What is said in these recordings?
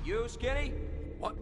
You, Skinny? What?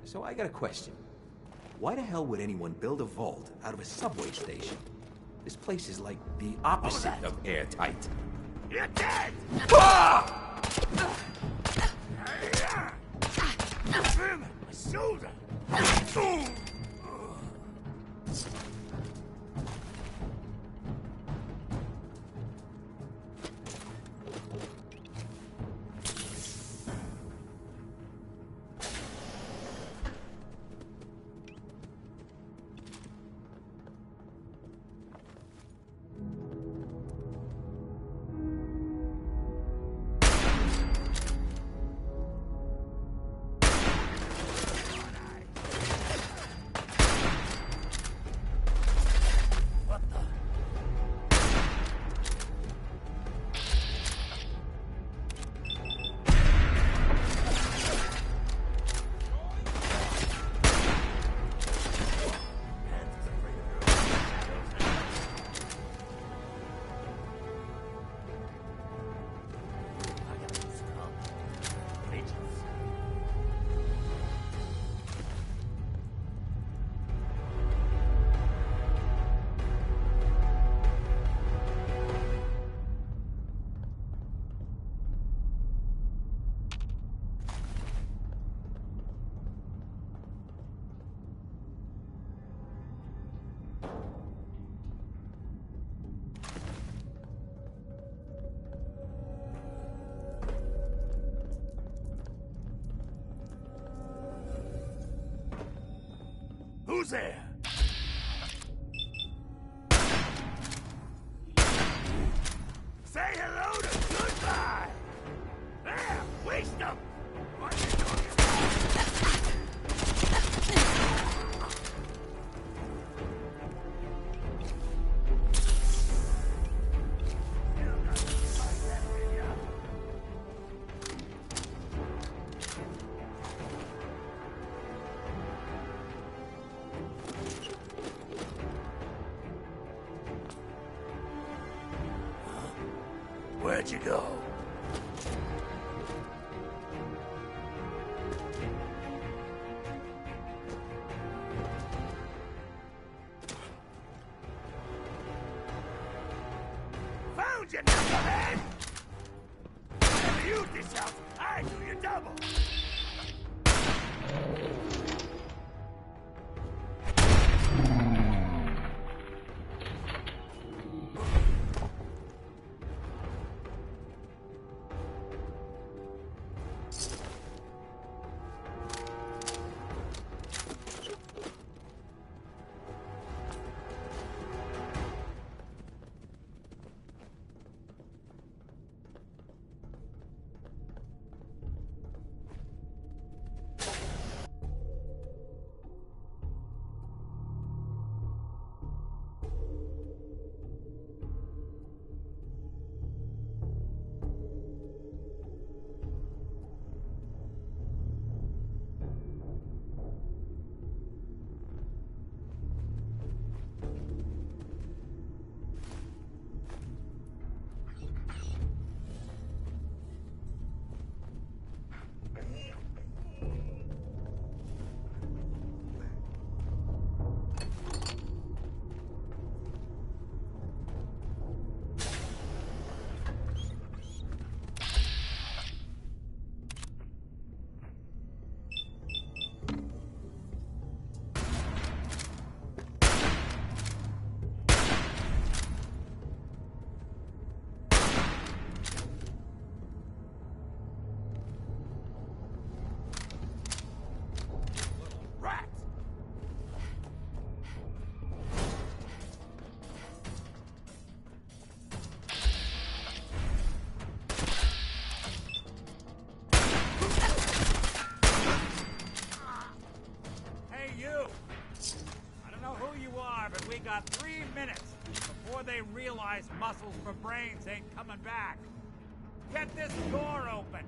So I got a question. Why the hell would anyone build a vault out of a subway station? This place is like the opposite of airtight. You're dead! Ah! My shoulder! Who's there? Say hello to goodbye! There, waste them! let you go. Found you, knucklehead! Whenever you dish out, I do your double. Got 3 minutes before they realize muscles for brains ain't coming back. Get this door open!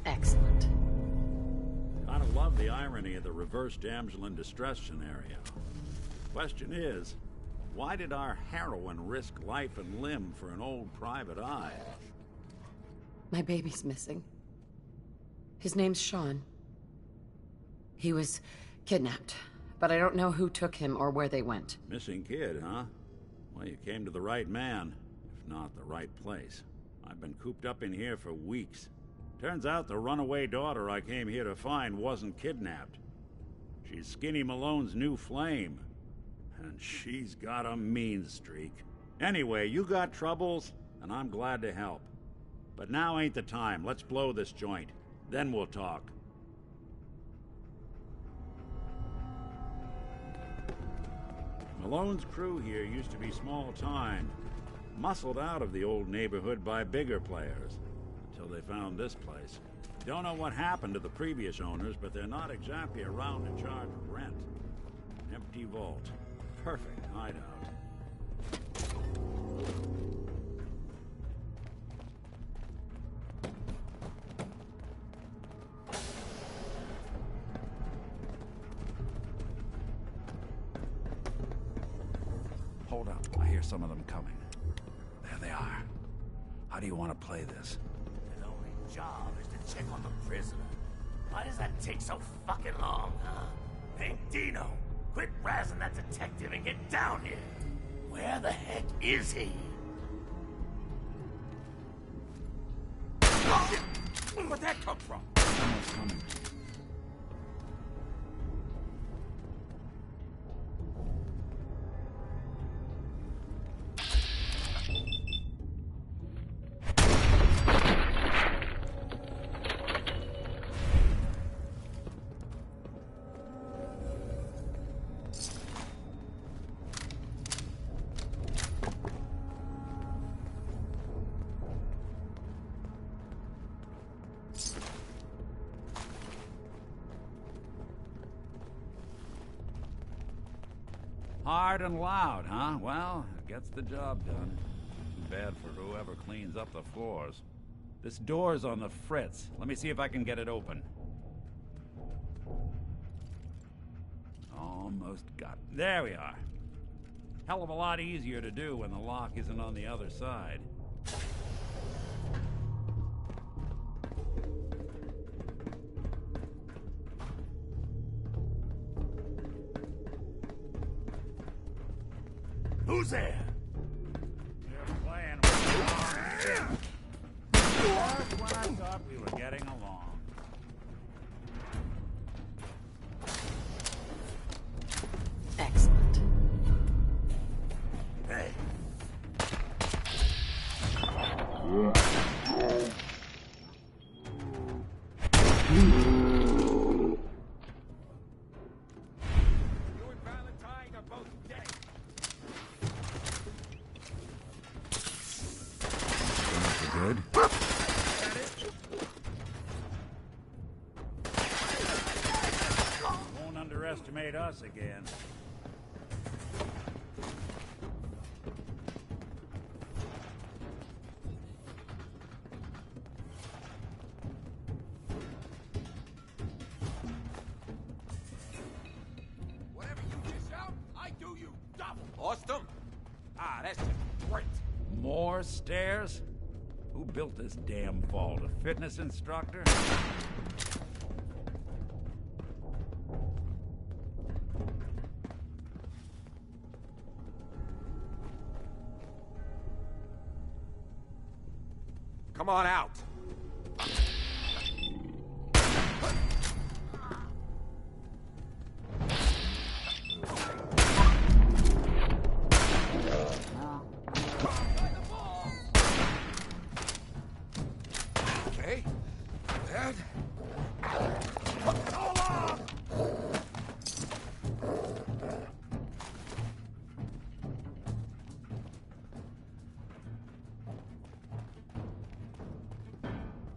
Excellent. Kind of love the irony of the reverse damsel in distress scenario. Question is, why did our heroine risk life and limb for an old private eye? My baby's missing. His name's Sean. He was kidnapped, but I don't know who took him or where they went. Missing kid, huh? Well, you came to the right man, if not the right place. I've been cooped up in here for weeks. Turns out the runaway daughter I came here to find wasn't kidnapped. She's Skinny Malone's new flame. And she's got a mean streak. Anyway, you got troubles, and I'm glad to help. But now ain't the time. Let's blow this joint. Then we'll talk. Malone's crew here used to be small time. Muscled out of the old neighborhood by bigger players. Until they found this place. Don't know what happened to the previous owners, but they're not exactly around to charge rent. Empty vault. Perfect hideout. Hold up. I hear some of them coming. There they are. How do you want to play this? His only job is to check on the prisoner. Why does that take so fucking long, huh? Hey, Dino, quit razzing that detective and get down here. Where the heck is he? Where'd that come from? Someone's coming. Hard and loud, huh? Well, it gets the job done. Too bad for whoever cleans up the floors. This door's on the fritz. Let me see if I can get it open. Almost got it. There we are. Hell of a lot easier to do when the lock isn't on the other side. Who's there? You're playing with the wrong thing. Just when I thought we were getting along. Excellent. Hey. You and Valentine are both dead. Good. Won't underestimate us again. Whatever you dish out, I do you double. Lost them? Ah, that's just great. More stairs? Who built this damn vault? A fitness instructor? Come on out. Okay. Dad.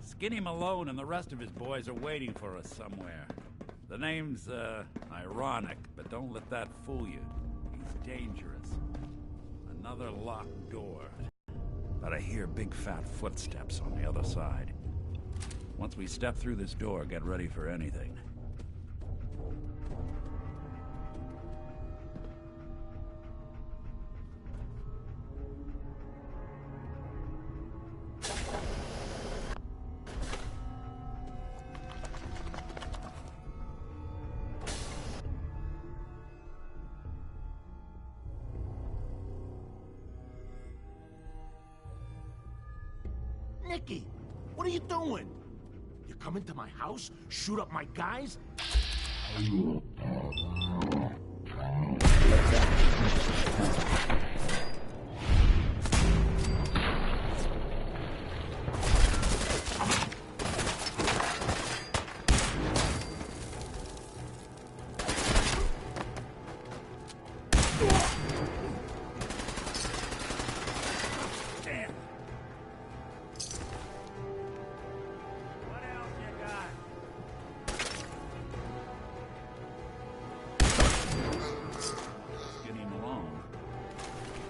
Skinny Malone and the rest of his boys are waiting for us somewhere. The name's, ironic, but don't let that fool you. He's dangerous. Another locked door. But I hear big fat footsteps on the other side. Once we step through this door, get ready for anything. Nicky, what are you doing? You come into my house, shoot up my guys? What else you got? Skinny Malone.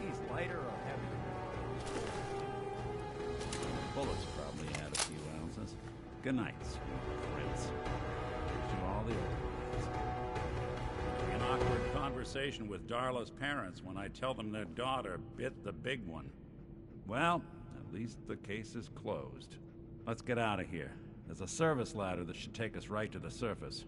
He's lighter or heavier? Bullets probably add a few ounces. Good night, sweet prince. Wish you all the best. An awkward conversation with Darla's parents when I tell them their daughter bit the big one. Well, at least the case is closed. Let's get out of here. There's a service ladder that should take us right to the surface.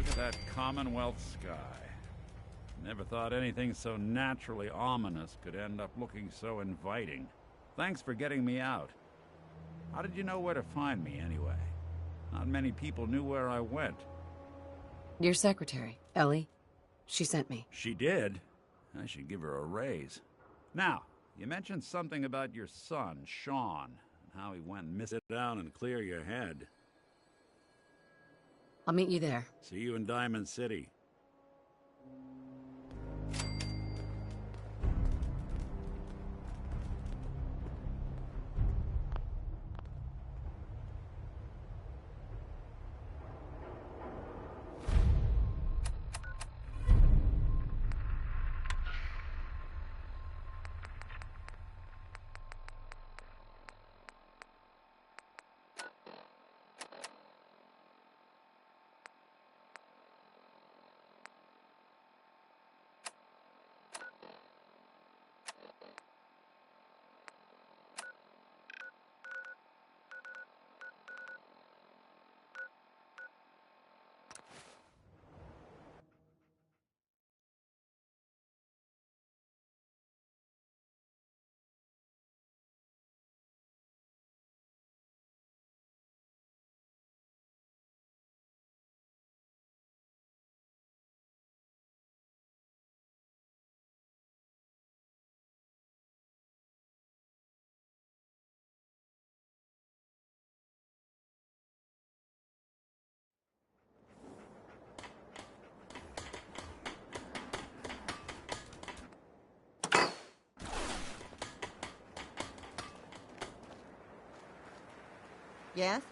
at that Commonwealth sky. Never thought anything so naturally ominous could end up looking so inviting. Thanks for getting me out. How did you know where to find me, anyway? Not many people knew where I went. Your secretary, Ellie. She sent me. She did? I should give her a raise. Now, you mentioned something about your son, Sean, and how he went and missed. Sit down and clear your head. I'll meet you there. See you in Diamond City. Yes?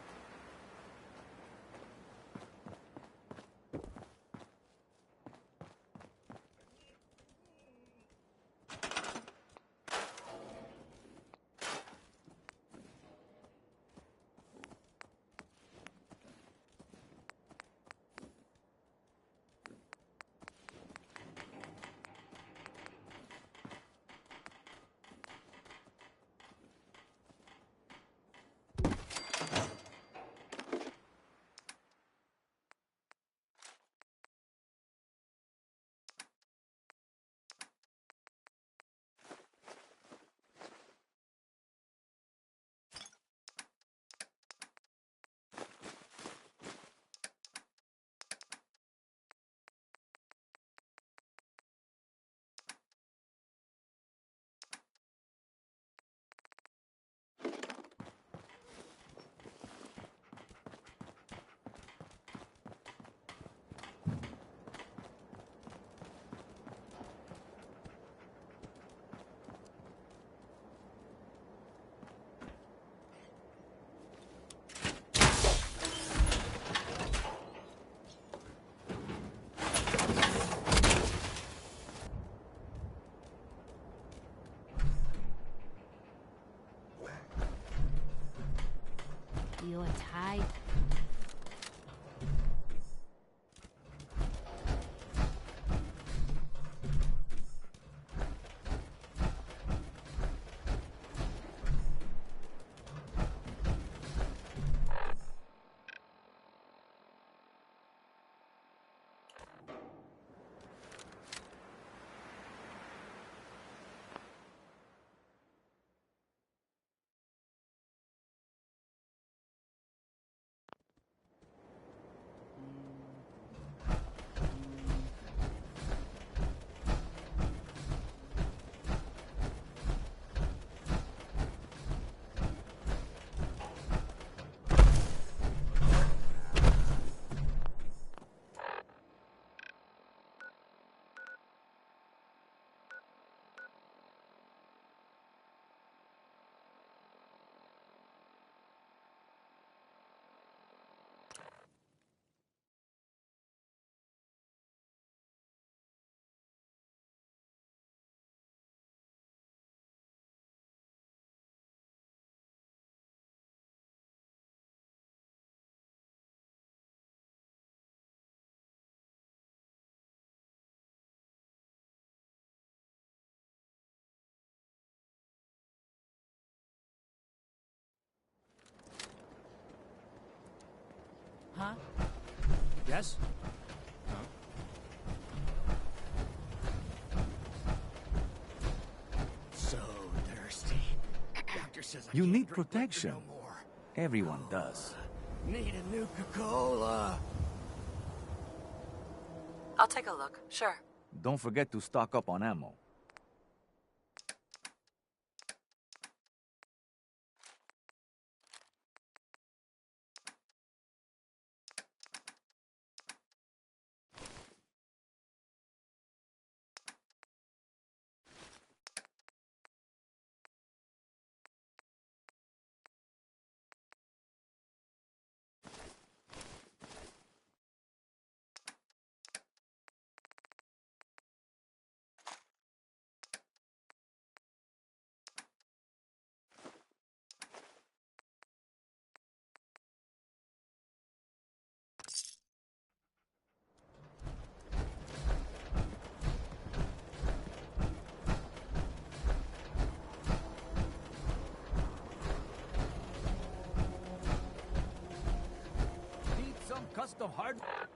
You're tired. Huh? Yes? says I You can't need drink liquor protection. no more. Everyone does. Need a Nuka-Cola. I'll take a look, sure. Don't forget to stock up on ammo. Need some custom hardware?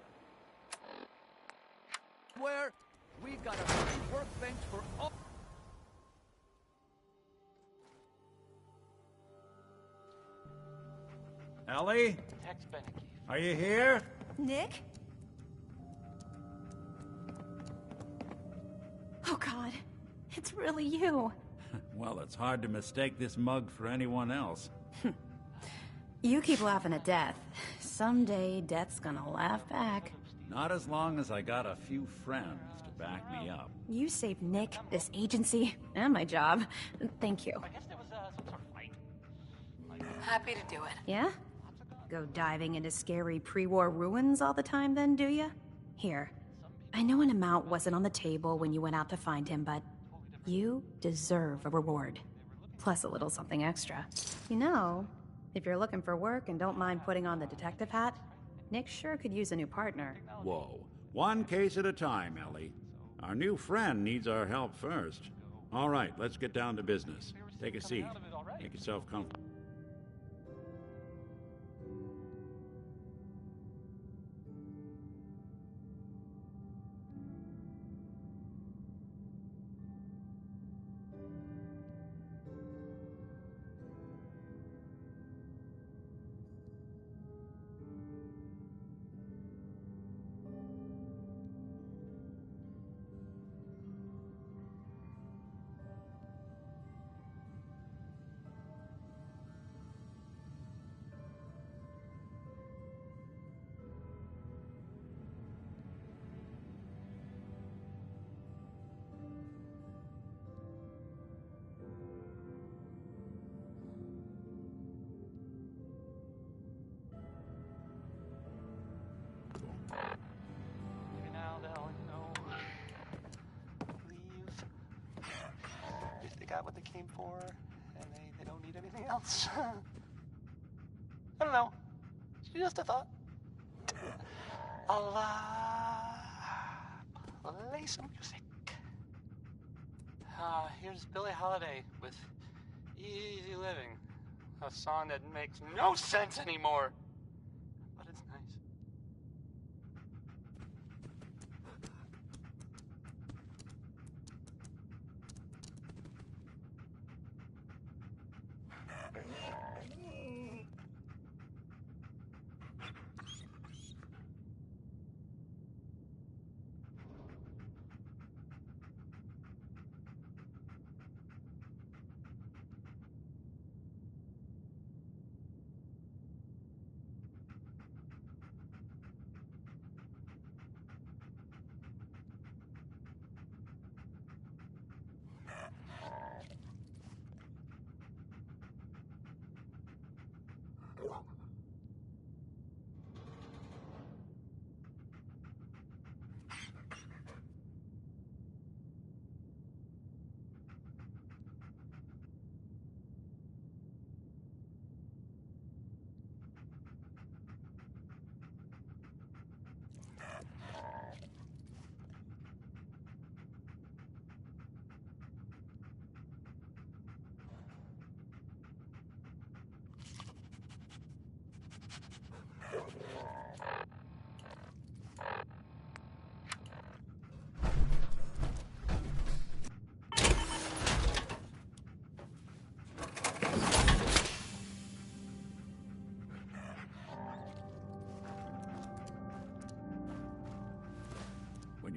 We got a free workbench for all. Ellie? Are you here? Nick? Oh God, it's really you. Well, it's hard to mistake this mug for anyone else. You keep laughing at death. Someday, death's gonna laugh back. Not as long as I got a few friends to back me up. You saved Nick, this agency, and my job. Thank you. Happy to do it. Yeah? Go diving into scary pre-war ruins all the time then, do ya? Here. I know an amount wasn't on the table when you went out to find him, but you deserve a reward. Plus a little something extra. You know, if you're looking for work and don't mind putting on the detective hat, Nick sure could use a new partner. Whoa. One case at a time, Ellie. Our new friend needs our help first. All right, let's get down to business. Take a seat. Make yourself comfortable. Got what they came for, and they don't need anything else. I don't know. Just a thought. I'll play some music. Here's Billie Holiday with Easy Living, a song that makes no sense anymore, but it's nice.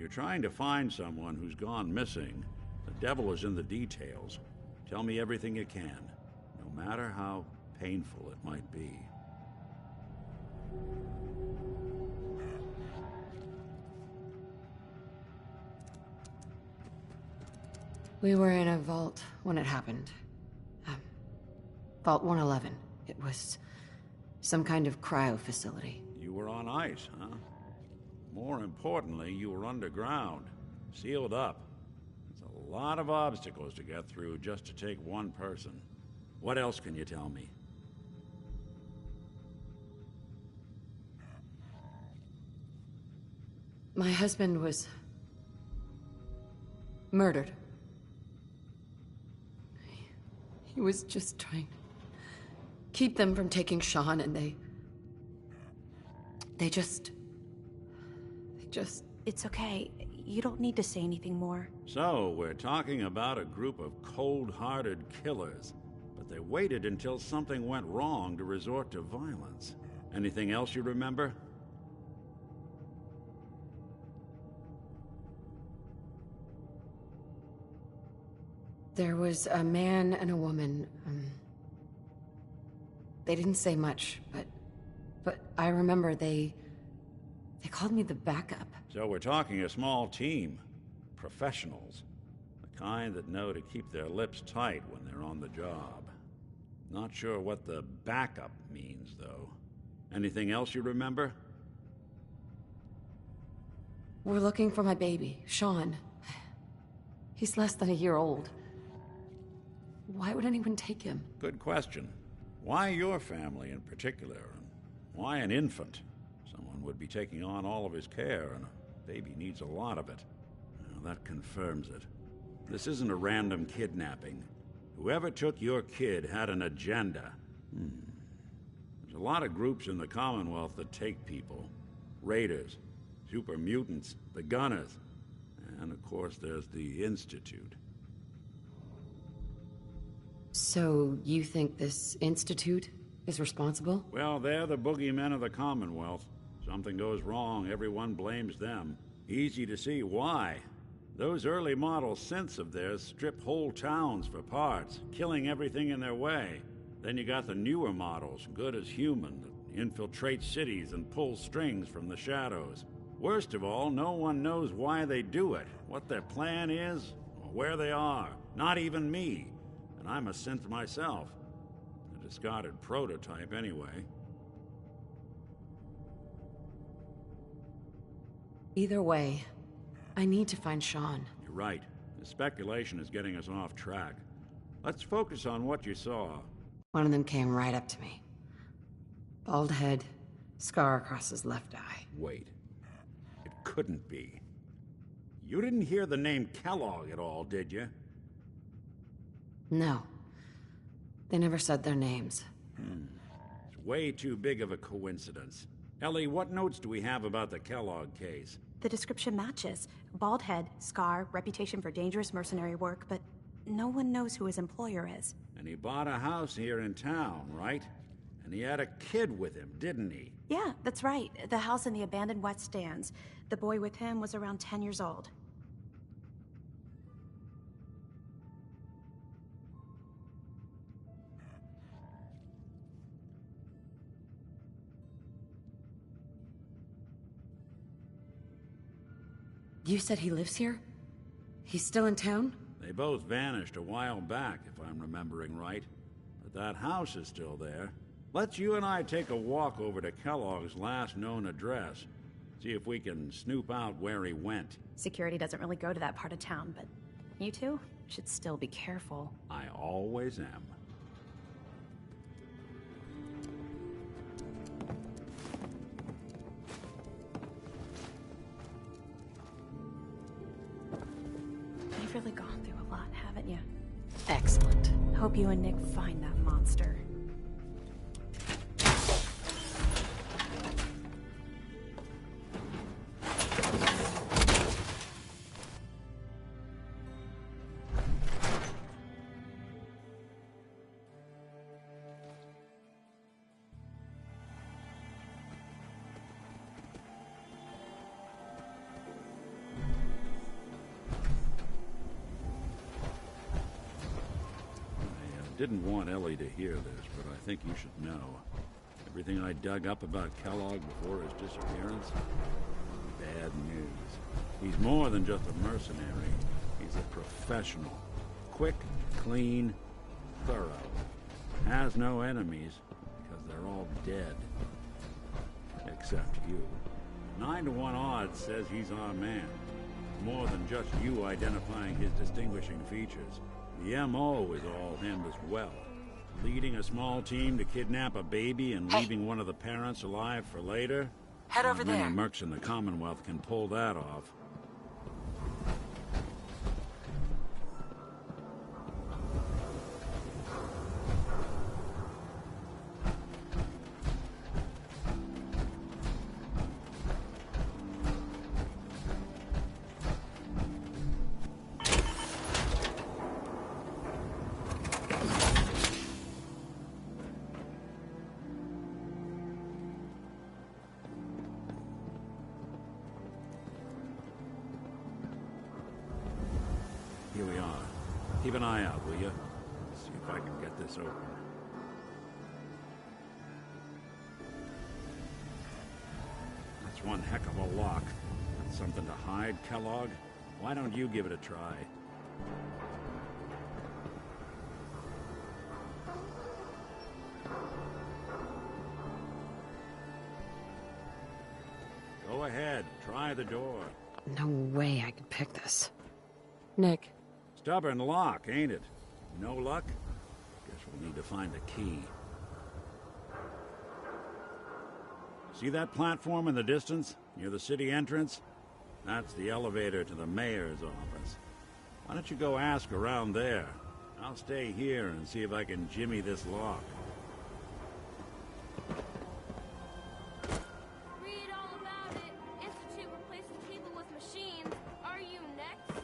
you're trying to find someone who's gone missing, the devil is in the details. Tell me everything you can, no matter how painful it might be. We were in a vault when it happened. Vault 111. It was some kind of cryo facility. You were on ice, huh? More importantly, you were underground, sealed up. There's a lot of obstacles to get through just to take one person. What else can you tell me? My husband was murdered. He was just trying to keep them from taking Sean, and they just... It's okay. You don't need to say anything more. So, we're talking about a group of cold-hearted killers, but they waited until something went wrong to resort to violence. Anything else you remember? There was a man and a woman. They didn't say much, but I remember they called me the backup. So we're talking a small team. Professionals. The kind that know to keep their lips tight when they're on the job. Not sure what the backup means, though. Anything else you remember? We're looking for my baby, Sean. He's less than a year old. Why would anyone take him? Good question. Why your family in particular? And why an infant? Someone would be taking on all of his care, and a baby needs a lot of it. Well, that confirms it. This isn't a random kidnapping. Whoever took your kid had an agenda. There's a lot of groups in the Commonwealth that take people. Raiders, super mutants, the Gunners, and of course there's the Institute. So, you think this Institute is responsible? Well, they're the boogeymen of the Commonwealth. Something goes wrong, everyone blames them. Easy to see why. Those early model synths of theirs strip whole towns for parts, killing everything in their way. Then you got the newer models, good as human, that infiltrate cities and pull strings from the shadows. Worst of all, no one knows why they do it, what their plan is, or where they are. Not even me. And I'm a synth myself. A discarded prototype, anyway. Either way, I need to find Sean. You're right. The speculation is getting us off track. Let's focus on what you saw. One of them came right up to me. Bald head, scar across his left eye. Wait. It couldn't be. You didn't hear the name Kellogg at all, did you? No. They never said their names. It's way too big of a coincidence. Ellie, what notes do we have about the Kellogg case? The description matches. Bald head, scar, reputation for dangerous mercenary work, but no one knows who his employer is. And he bought a house here in town, right? And he had a kid with him, didn't he? Yeah, that's right. The house in the abandoned West Stands. The boy with him was around 10 years old. You said he lives here? He's still in town? They both vanished a while back, if I'm remembering right. But that house is still there. Let's you and I take a walk over to Kellogg's last known address. See if we can snoop out where he went. Security doesn't really go to that part of town, but you two should still be careful. I always am. You've really gone through a lot, haven't you? Excellent. Hope you and Nick find that monster. Didn't want Ellie to hear this, but I think you should know. Everything I dug up about Kellogg before his disappearance? Bad news. He's more than just a mercenary. He's a professional. Quick, clean, thorough. Has no enemies, because they're all dead. Except you. 9 to 1 odds says he's our man. More than just you identifying his distinguishing features. The M.O. is all him as well. Leading a small team to kidnap a baby and leaving one of the parents alive for later? Head over there. Many mercs in the Commonwealth can pull that off. Here we are. Keep an eye out, will you? See if I can get this open. That's one heck of a lock. Got something to hide, Kellogg? Why don't you give it a try? Go ahead. Try the door. No way I could pick this. Nick. Stubborn lock, ain't it? No luck? Guess we'll need to find a key. See that platform in the distance, near the city entrance? That's the elevator to the mayor's office. Why don't you go ask around there? I'll stay here and see if I can jimmy this lock. Read all about it. Institute replacing people with machines. Are you next?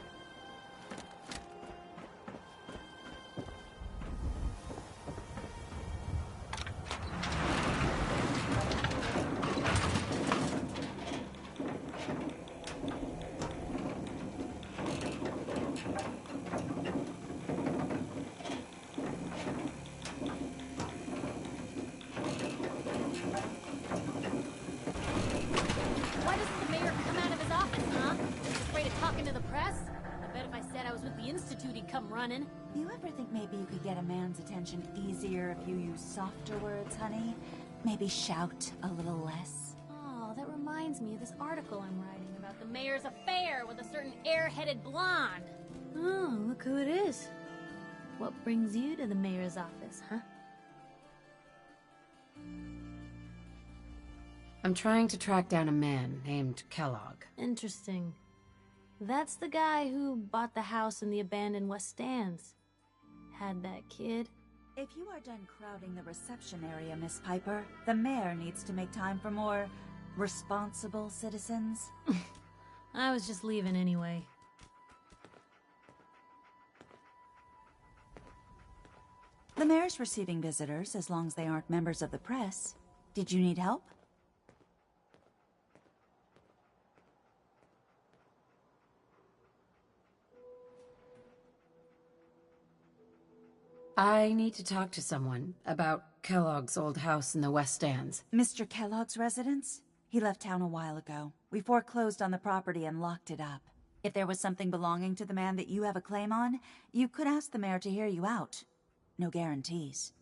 Why doesn't the mayor come out of his office, huh? Afraid of talking to the press? I bet if I said I was with the Institute, he'd come running. You ever think maybe you could get a man's attention easier if you use softer words, honey? Maybe shout a little less? Oh, that reminds me of this article I'm writing about the mayor's affair with a certain airheaded blonde. Oh, look who it is. What brings you to the mayor's office, huh? I'm trying to track down a man named Kellogg. Interesting. That's the guy who bought the house in the abandoned West Stands. Had that kid. If you are done crowding the reception area, Miss Piper, the mayor needs to make time for more responsible citizens. I was just leaving anyway. The mayor's receiving visitors as long as they aren't members of the press. Did you need help? I need to talk to someone about Kellogg's old house in the West Stands. Mr. Kellogg's residence? He left town a while ago. We foreclosed on the property and locked it up. If there was something belonging to the man that you have a claim on, you could ask the mayor to hear you out. No guarantees.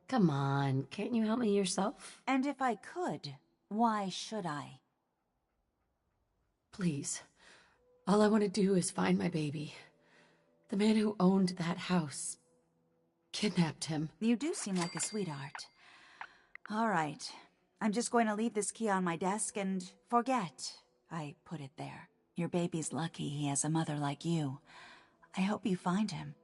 Come on, can't you help me yourself? And if I could, why should I? Please. All I want to do is find my baby. The man who owned that house kidnapped him. You do seem like a sweetheart. All right. I'm just going to leave this key on my desk and forget I put it there. Your baby's lucky he has a mother like you. I hope you find him.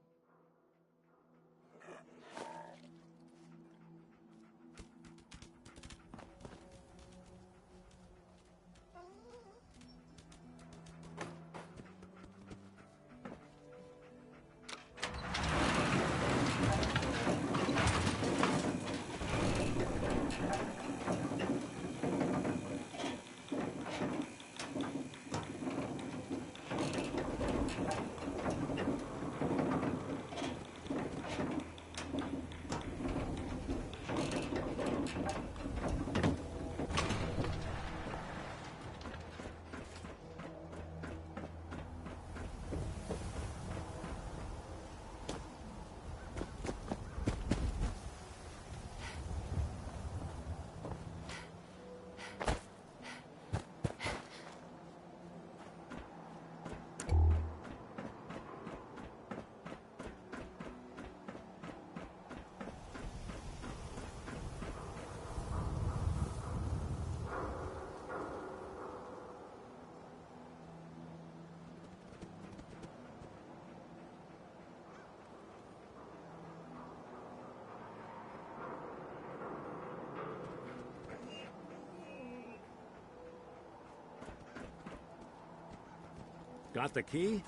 Got the key?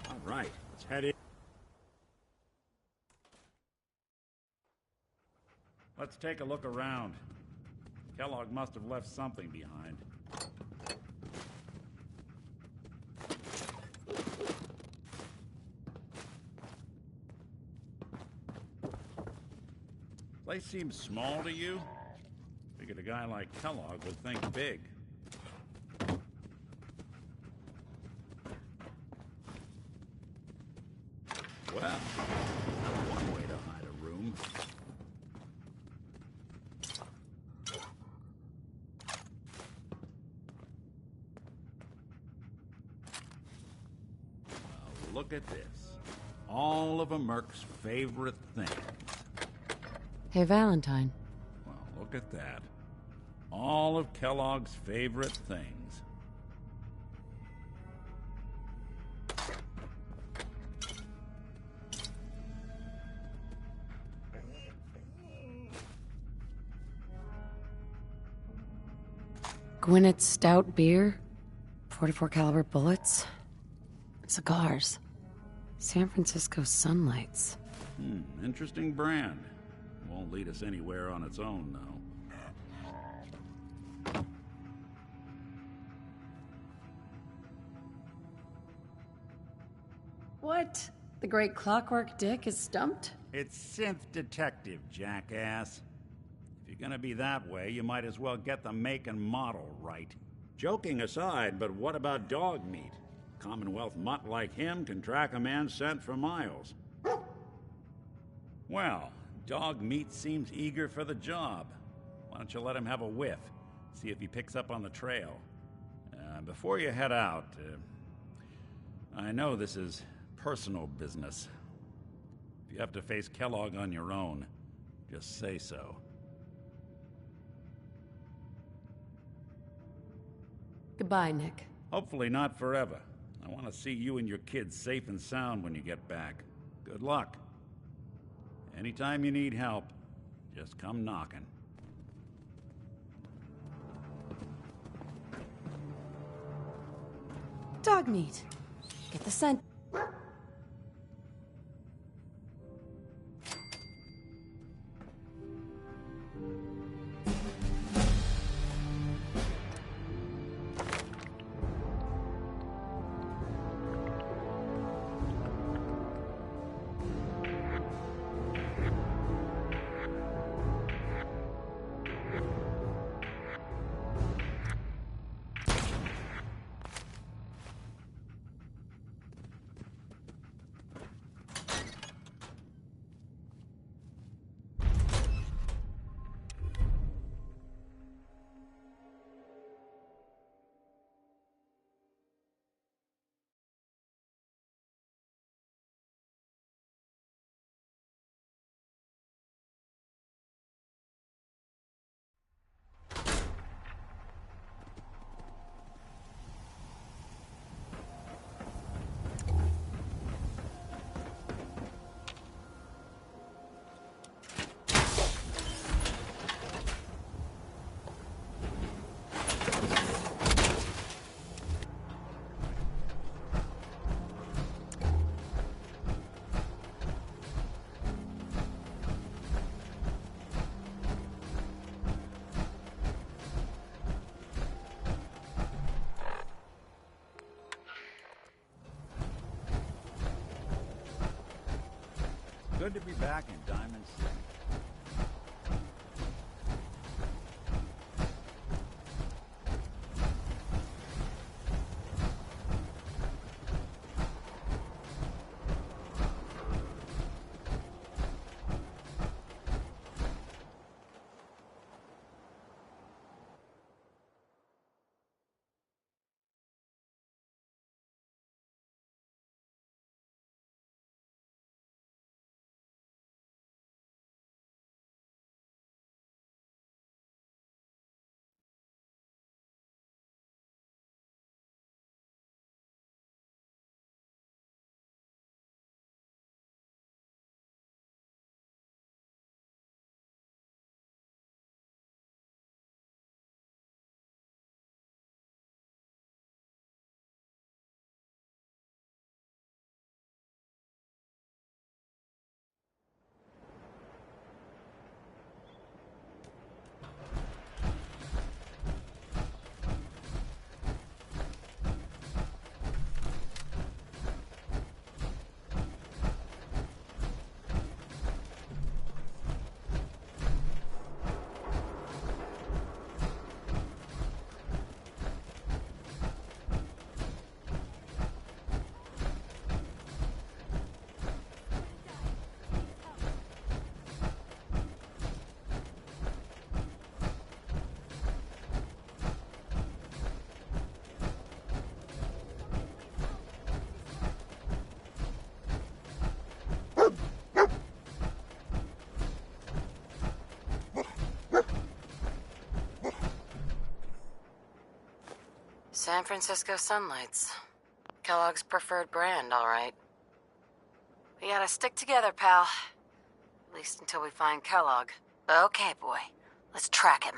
All right, let's head in. Let's take a look around. Kellogg must have left something behind. Place seems small to you? Figured a guy like Kellogg would think big. Well, that's one way to hide a room. Well, look at this. All of a Merc's favorite things. Hey, Valentine. Well, look at that. All of Kellogg's favorite things. Gwinnett's stout beer, 44 caliber bullets, cigars, San Francisco sunlights. Interesting brand. Won't lead us anywhere on its own, though. What? The great Clockwork Dick is stumped? It's synth detective, jackass. If you're gonna be that way, you might as well get the make and model right. Joking aside, but what about dog meat? Commonwealth mutt like him can track a man's scent for miles. Well, dog meat seems eager for the job. Why don't you let him have a whiff? See if he picks up on the trail. Before you head out, I know this is personal business. If you have to face Kellogg on your own, just say so. Goodbye, Nick. Hopefully not forever. I want to see you and your kids safe and sound when you get back. Good luck. Anytime you need help, just come knocking. Dog meat. Get the scent. Good to be back in Diamond City. San Francisco Sunlights. Kellogg's preferred brand, all right. We gotta stick together, pal. At least until we find Kellogg. Okay, boy. Let's track him.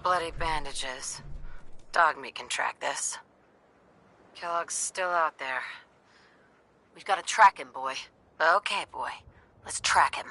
Bloody bandages. Dog meat can track this. Kellogg's still out there. We've got to track him, boy. Okay, boy. Let's track him.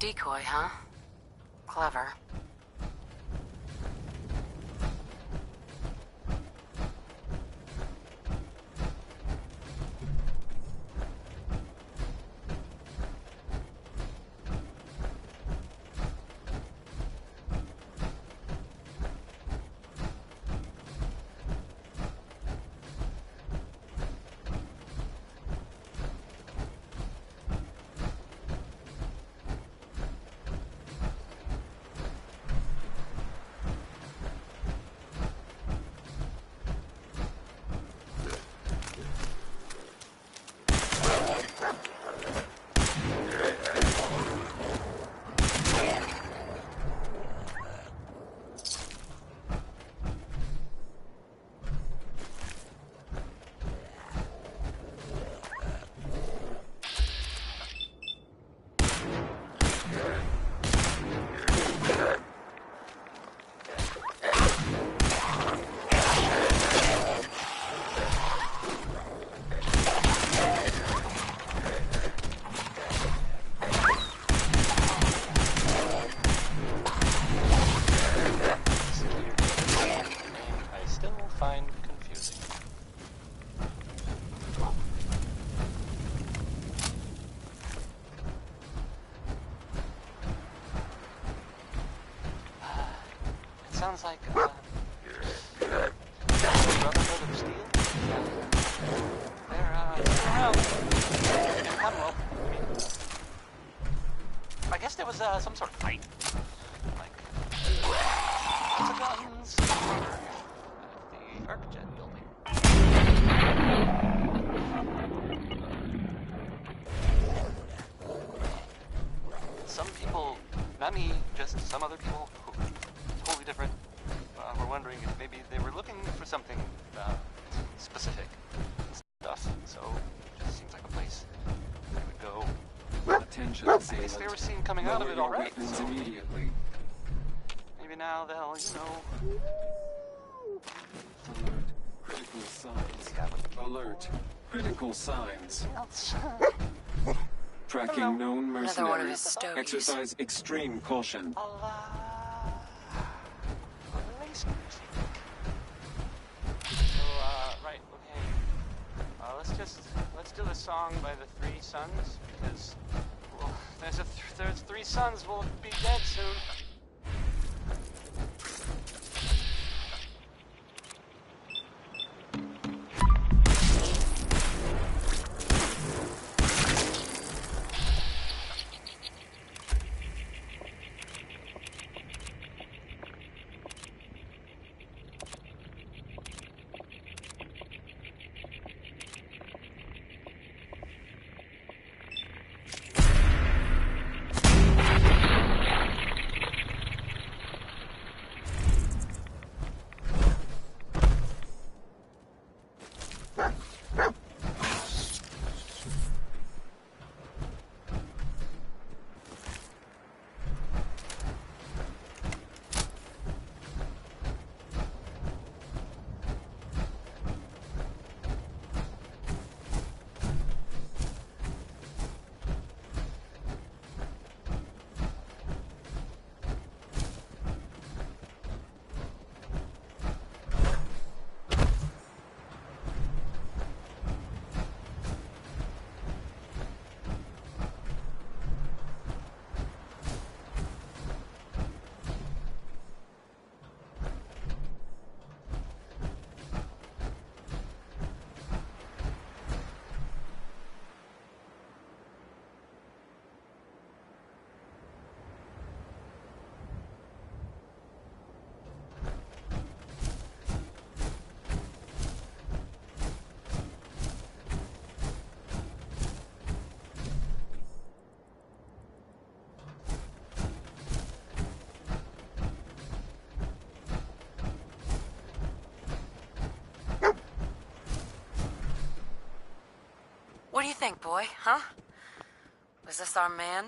decoy, huh? Clever. Sounds like, Brotherhood of Steel? They're around. In Commonwealth. I guess there was, some sort of fight. Like, lots of guns. The Arcjet building. Some people, not me, just some other people who totally different, were wondering if maybe they were looking for something specific stuff. So it just seems like a place they would go. Attention, I guess they were seen coming out of it all right. So immediately. maybe now they'll, you know. Alert. Critical signs. Alert. Critical signs. Tracking known Another one of mercenaries. his stogies. Exercise extreme caution. Right, okay. Let's do the song by the Three Sons, because, well, there's three sons will be dead soon. What do you think, boy? Huh? Was this our man?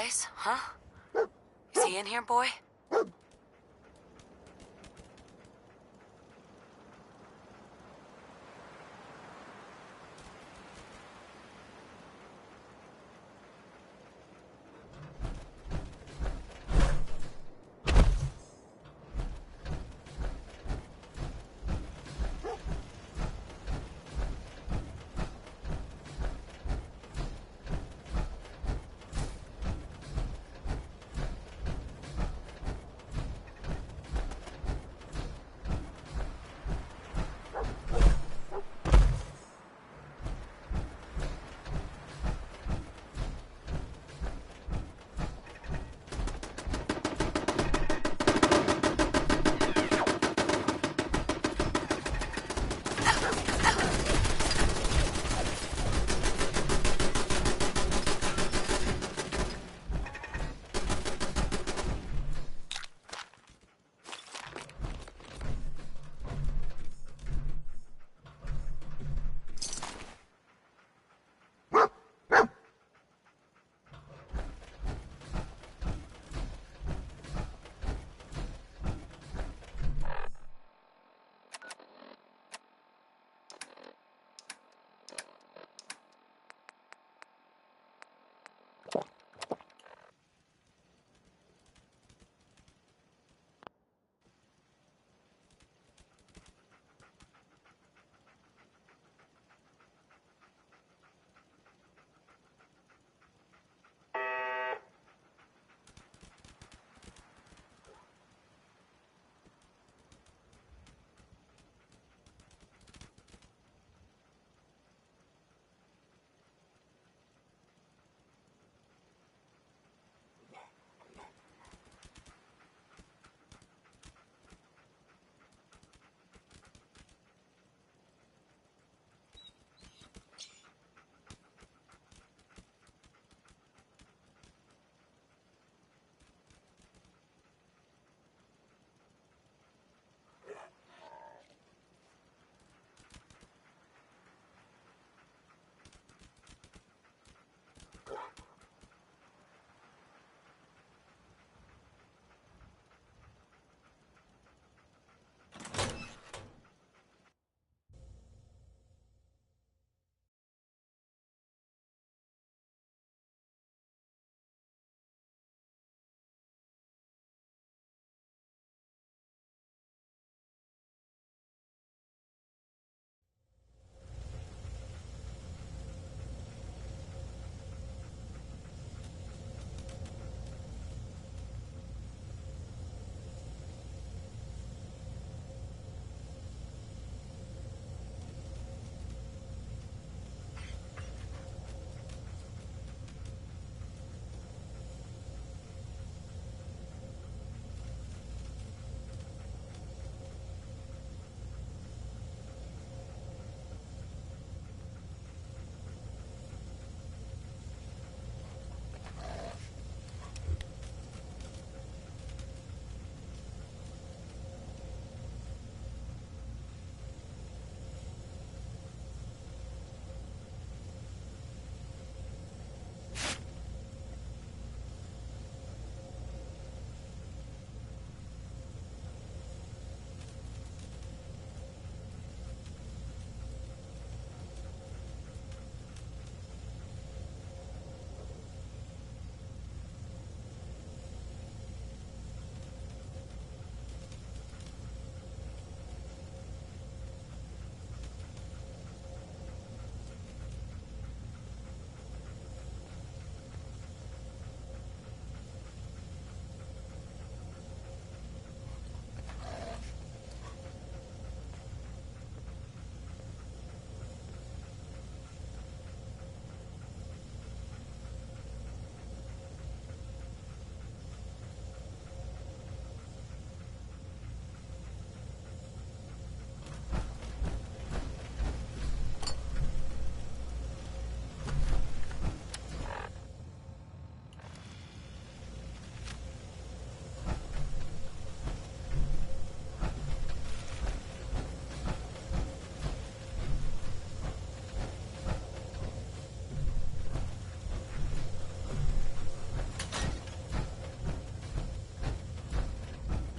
place, huh? Is he in here, boy?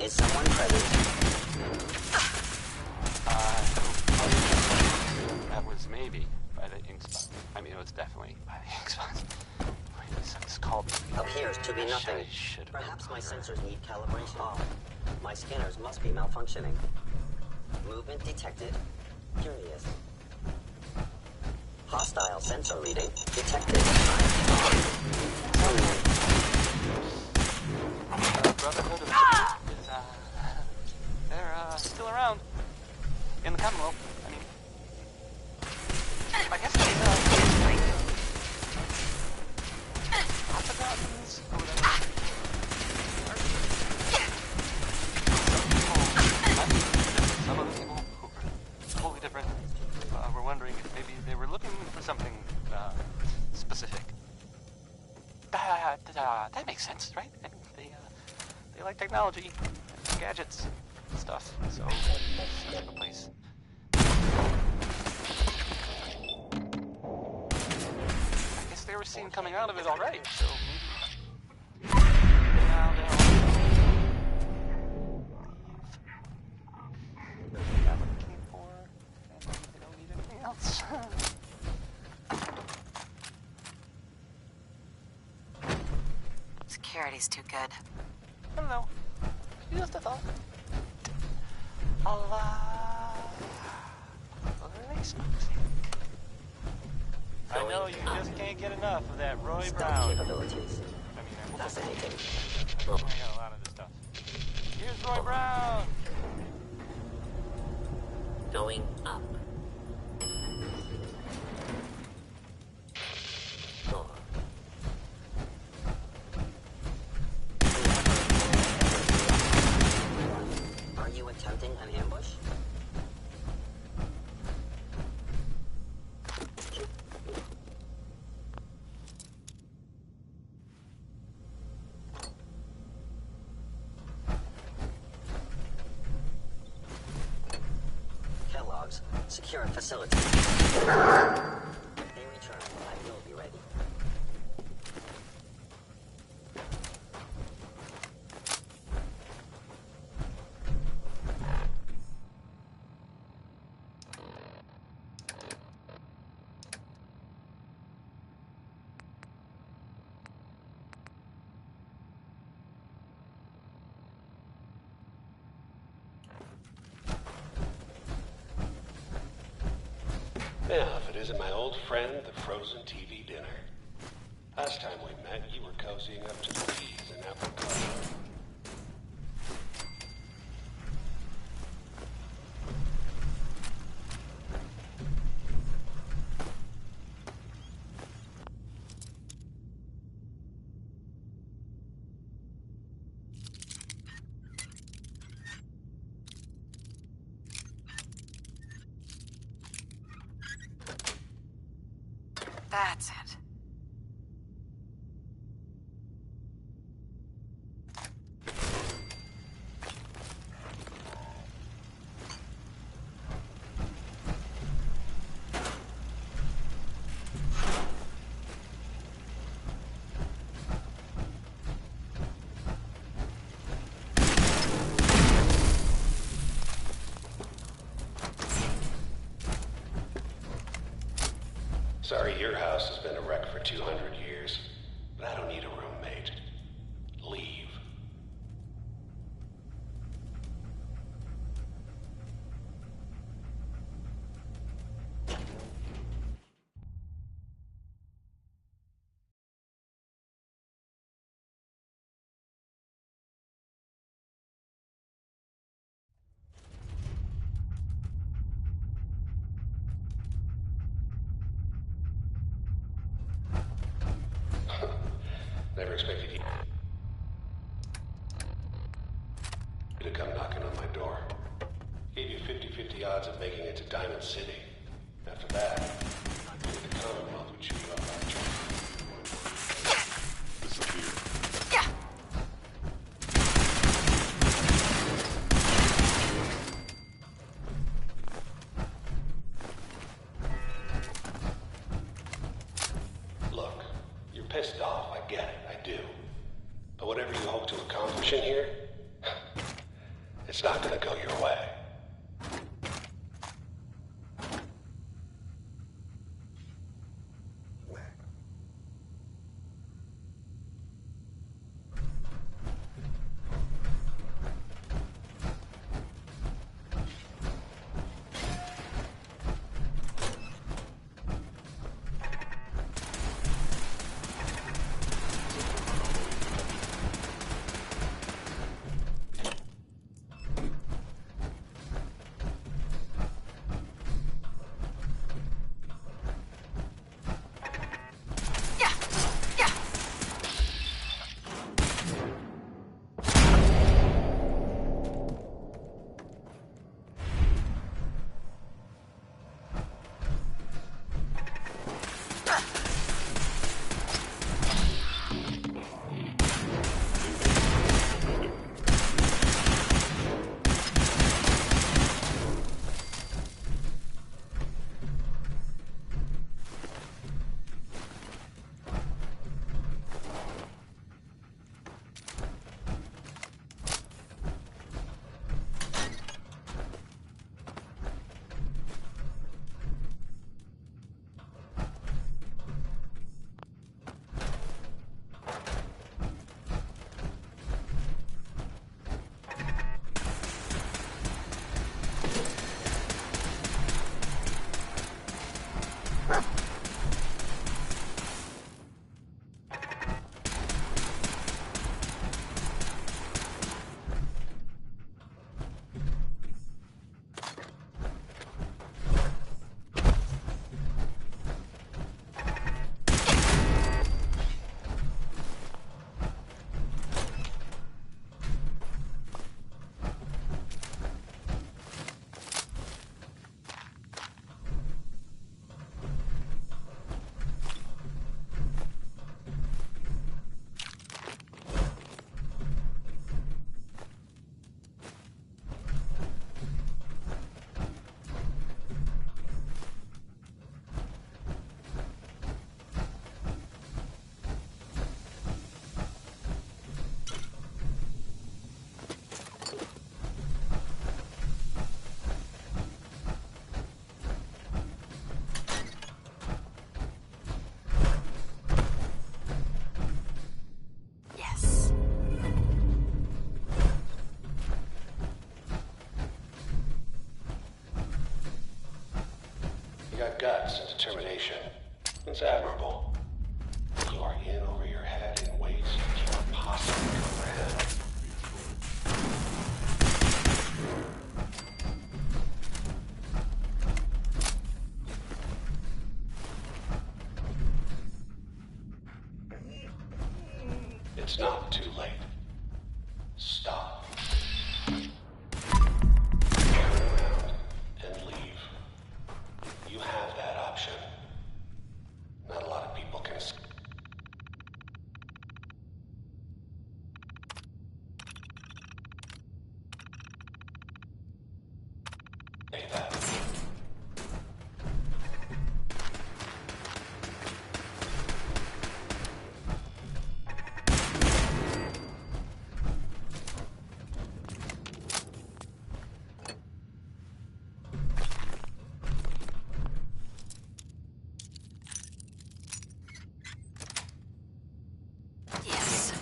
Is someone present? That was maybe by the ink spot. I mean, it was definitely by the ink spot. It's called... Appears to be nothing. Perhaps my sensors need calibration. Oh, my scanners must be malfunctioning. Movement detected. Curious. Hostile sensor reading detected. Brotherhood of is, they're still around in the Commonwealth. I mean, I guess they Octagons or whatever. Some other people who are totally different were wondering if maybe they were looking for something specific. That makes sense, right? I mean, they like technology, and gadgets, and stuff. So such a good place. I guess they were seen coming out of it already. So maybe now they'll they got what they came for, and they don't need anything else. Security's too good. I don't know. Just a thought. I know you just can't get enough of that Roy Brown. Capabilities. I mean, Fascinating. I got a lot of this stuff. Here's Roy Brown. Going up. 4. Are you attempting an ambush? Kellogg's secure facility. They return. I will be ready. Now, if it isn't my old friend, the frozen TV dinner. Last time we met, you were cozying up to the peas and avocado. That's it. Sorry your house has been a wreck for 200 years, but I don't need a roommate. Leave. Never expected you to come knocking on my door. Gave you 50-50 odds of making it to Diamond City. After that, maybe the Commonwealth would chew you up after. Disappear. Look, you're pissed off, I get it, I do. But whatever you hope to accomplish in here, It's not gonna go your way. You got guts and determination. It's admirable. You are in over your head in ways you can't possibly comprehend. It's not too late. Stop. Turn around and leave. You have that option. Not a lot of people can escape. Say that. Yes.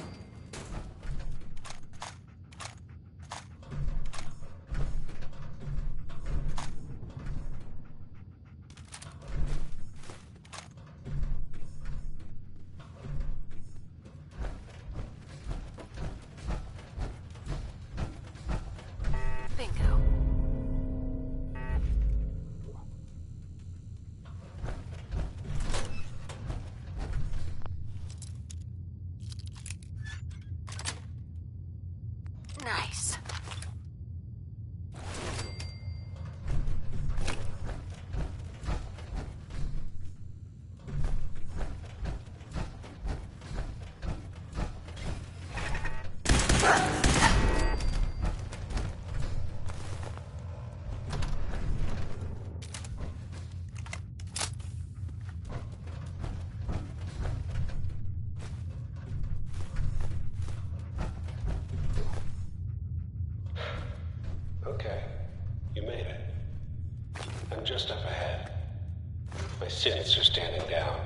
Okay, you made it. I'm just up ahead. My synths are standing down.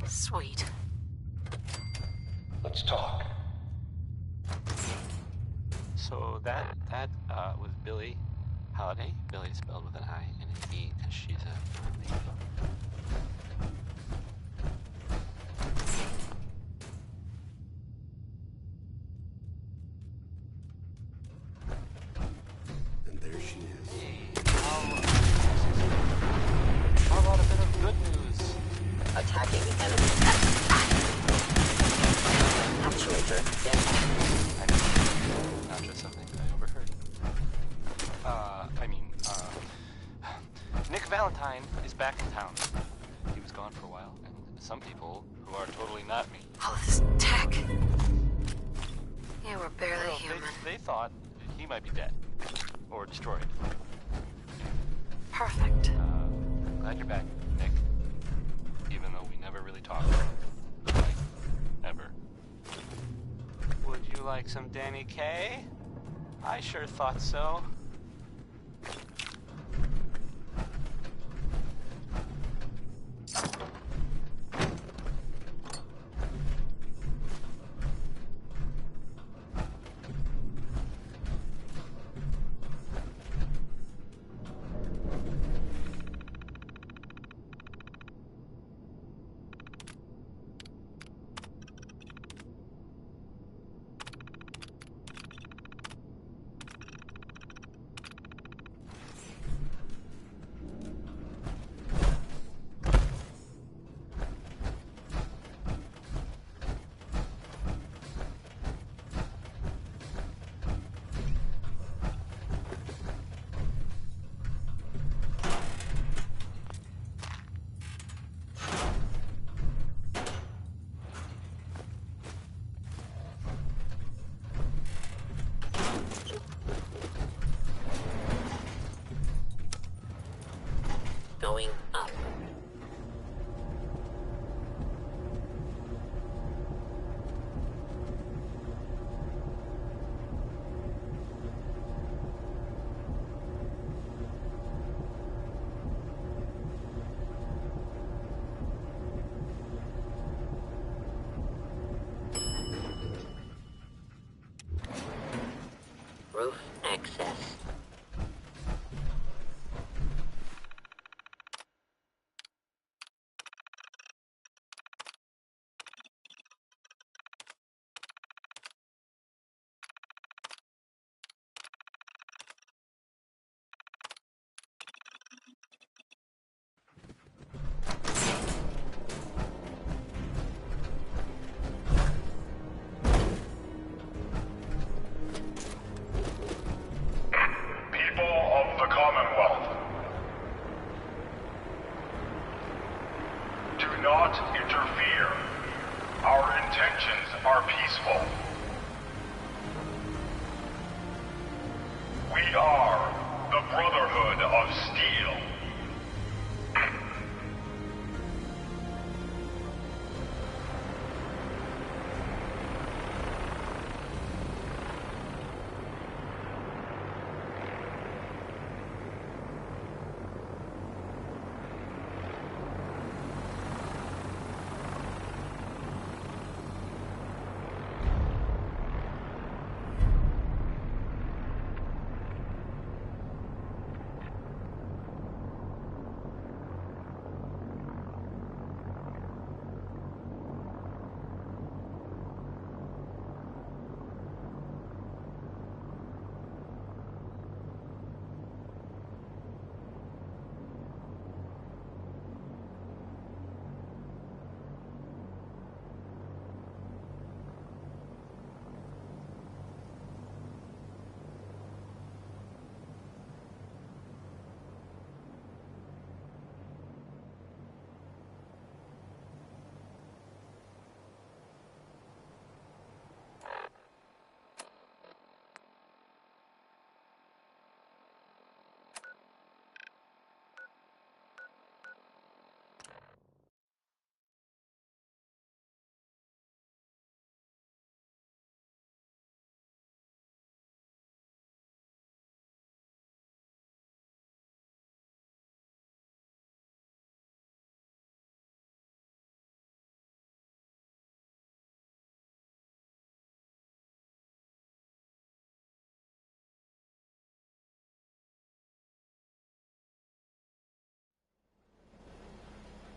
Sweet. Let's talk. So that was Billie Holiday. Billie spelled with an I and an E because she's a lady. And there she is. Hey, how about a bit of good news? Attacking enemy. Actuator dead. Not just something I overheard. Nick Valentine is back in town. He was gone for a while, and some people who are totally not me. All this tech. Yeah, we're barely Well, human. They thought he might be dead. Or destroyed. Perfect. Glad you're back, Nick. Even though we never really talked. Like, ever. Would you like some Danny Kaye? I sure thought so. Going up. Roof access.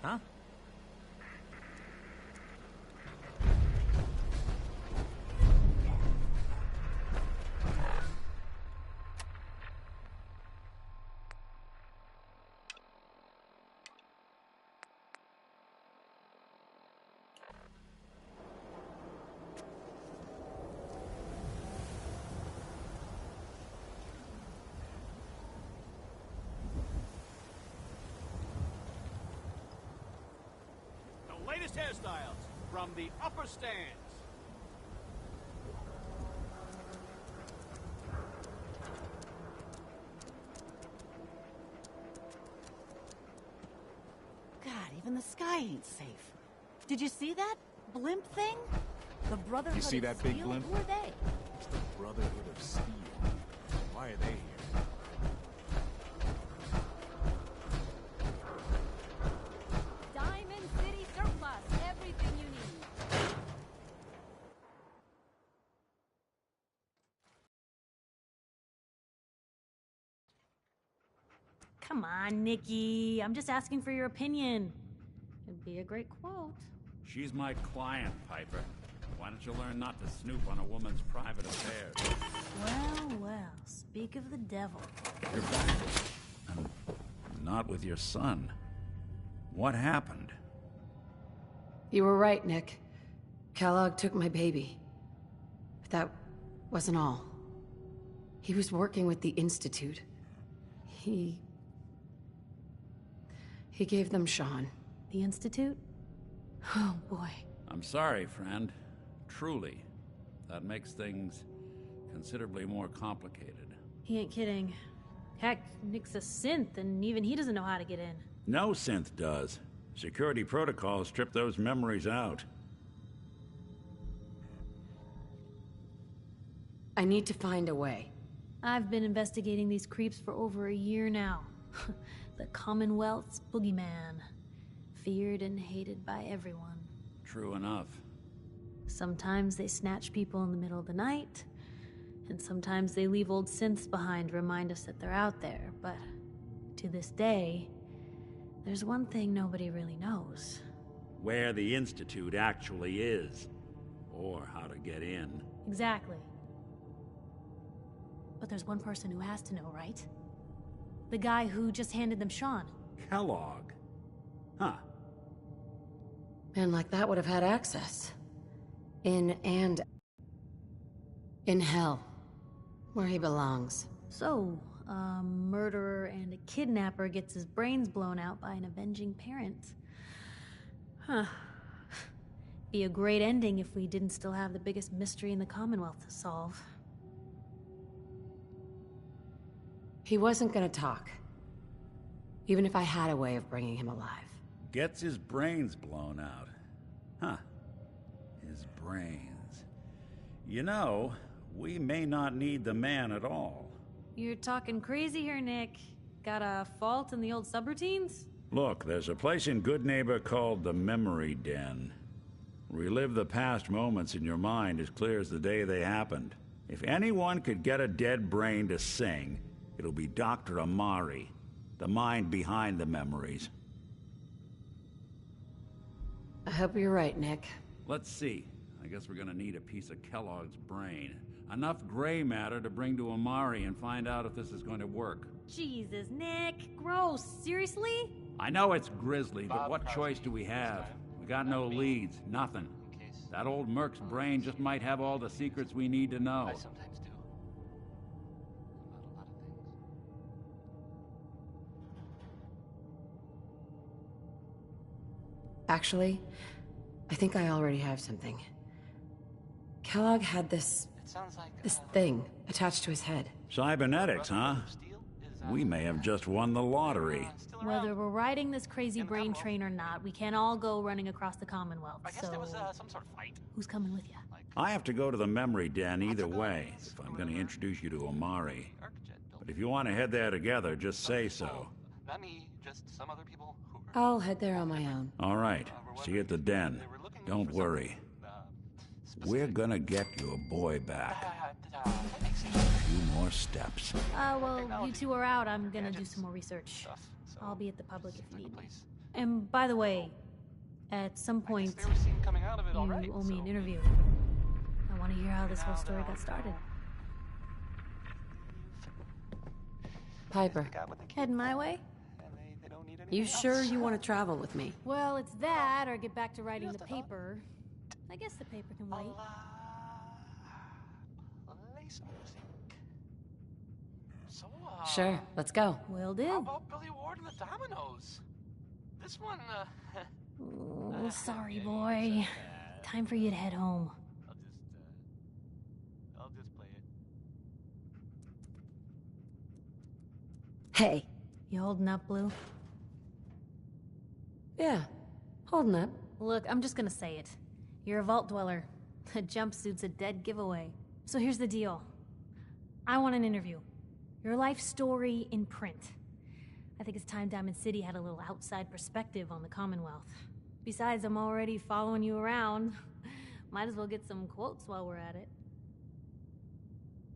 Huh? Latest hairstyles from the upper stands. God, even the sky ain't safe. Did you see that blimp thing? The Brotherhood You see of that Steel? big blimp? Who are they? It's the Brotherhood of Steel. Why are they here? Diamond City Surplus. Everything you need. Come on, Nikki. I'm just asking for your opinion. It'd be a great quote. She's my client, Piper. Why don't you learn not to snoop on a woman's private affairs? Well, well, speak of the devil. You're back. And not with your son. What happened? You were right, Nick. Kellogg took my baby. But that wasn't all. He was working with the Institute. He gave them Sean. The Institute? Oh, boy. I'm sorry, friend. Truly. That makes things considerably more complicated. He ain't kidding. Heck, Nick's a synth, and even he doesn't know how to get in. No synth does. Security protocols strip those memories out. I need to find a way. I've been investigating these creeps for over a year now. The Commonwealth's boogeyman. Feared and hated by everyone. True enough. Sometimes they snatch people in the middle of the night, and sometimes they leave old synths behind to remind us that they're out there, but to this day, there's one thing nobody really knows. Where the Institute actually is. Or how to get in. Exactly. But there's one person who has to know, right? The guy who just handed them Sean. Kellogg. Huh. Man like that would have had access. In hell. Where he belongs. So, a murderer and a kidnapper gets his brains blown out by an avenging parent. Huh. Be a great ending if we didn't still have the biggest mystery in the Commonwealth to solve. He wasn't gonna talk. Even if I had a way of bringing him alive. Gets his brains blown out. Huh. His brains. You know, we may not need the man at all. You're talking crazy here, Nick. Got a fault in the old subroutines? Look, there's a place in Good Neighbor called the Memory Den. Relive the past moments in your mind as clear as the day they happened. If anyone could get a dead brain to sing, it'll be Dr. Amari, the mind behind the memories. I hope you're right, Nick. Let's see. I guess we're gonna need a piece of Kellogg's brain. Enough gray matter to bring to Amari and find out if this is going to work. Jesus, Nick. Gross. Seriously? I know it's grisly, but what choice do we have? We got no leads, nothing. That old Merc's brain just might have all the secrets we need to know. I sometimes do. About a lot of things. Actually, I think I already have something. Kellogg had this thing attached to his head. Cybernetics, huh? We may have just won the lottery. Whether we're riding this crazy brain train or not, we can't all go running across the Commonwealth, I guess there was some sort of fight. Who's coming with you? I have to go to the Memory Den either way, if I'm going to introduce you to Amari. But if you want to head there together, just say so. Not me, just some other people who were... I'll head there on my own. All right. See you at the den. Don't worry. We're gonna get your boy back. A few more steps. Well, you two are out. I'm gonna do some more research. I'll be at the public if you need me. And by the way, at some point, They were seen coming out of it you already. owe me so an interview. I want to hear how this whole story got started. Piper, Heading my way? you sure you want to travel with me? Well, it's that, or get back to writing the paper. I guess the paper can wait. So, Sure, let's go. Will do. How about Billy Ward and the Dominoes? This one, Oh, sorry, boy. Time for you to head home. I'll just play it. Hey. You holding up, Blue? Yeah, holding up. Look, I'm just gonna say it. You're a vault dweller. A jumpsuit's a dead giveaway. So here's the deal. I want an interview. Your life story in print. I think it's time Diamond City had a little outside perspective on the Commonwealth. Besides, I'm already following you around. Might as well get some quotes while we're at it.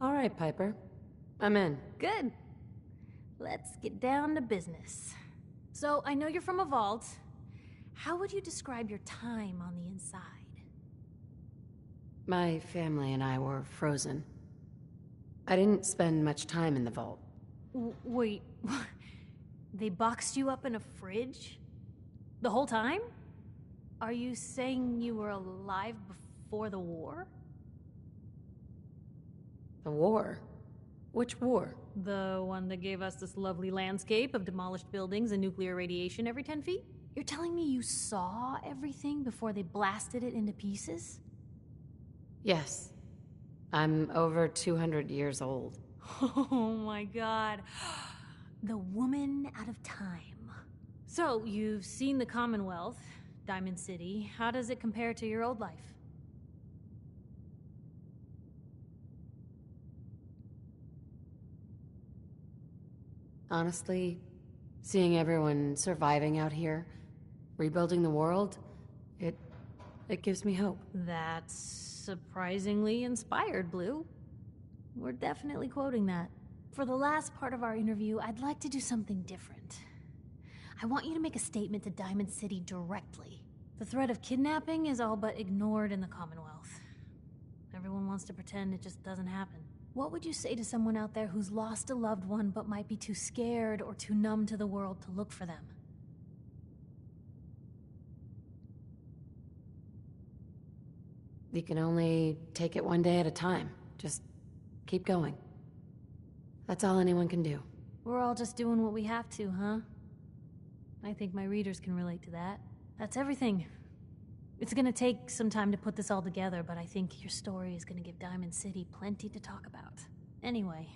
All right, Piper. I'm in. Good. Let's get down to business. So, I know you're from a vault. How would you describe your time on the inside? My family and I were frozen. I didn't spend much time in the vault. Wait, they boxed you up in a fridge? The whole time? Are you saying you were alive before the war? The war? Which war? The one that gave us this lovely landscape of demolished buildings and nuclear radiation every 10 feet? You're telling me you saw everything before they blasted it into pieces? Yes. I'm over 200 years old. Oh my god. The woman out of time. So, you've seen the Commonwealth, Diamond City. How does it compare to your old life? Honestly, seeing everyone surviving out here, rebuilding the world, it gives me hope. That's surprisingly inspired, Blue. We're definitely quoting that. For the last part of our interview, I'd like to do something different. I want you to make a statement to Diamond City directly. The threat of kidnapping is all but ignored in the Commonwealth. Everyone wants to pretend it just doesn't happen. What would you say to someone out there who's lost a loved one but might be too scared or too numb to the world to look for them? You can only take it one day at a time. Just keep going. That's all anyone can do. We're all just doing what we have to, huh? I think my readers can relate to that. That's everything. It's gonna take some time to put this all together, but I think your story is gonna give Diamond City plenty to talk about. Anyway,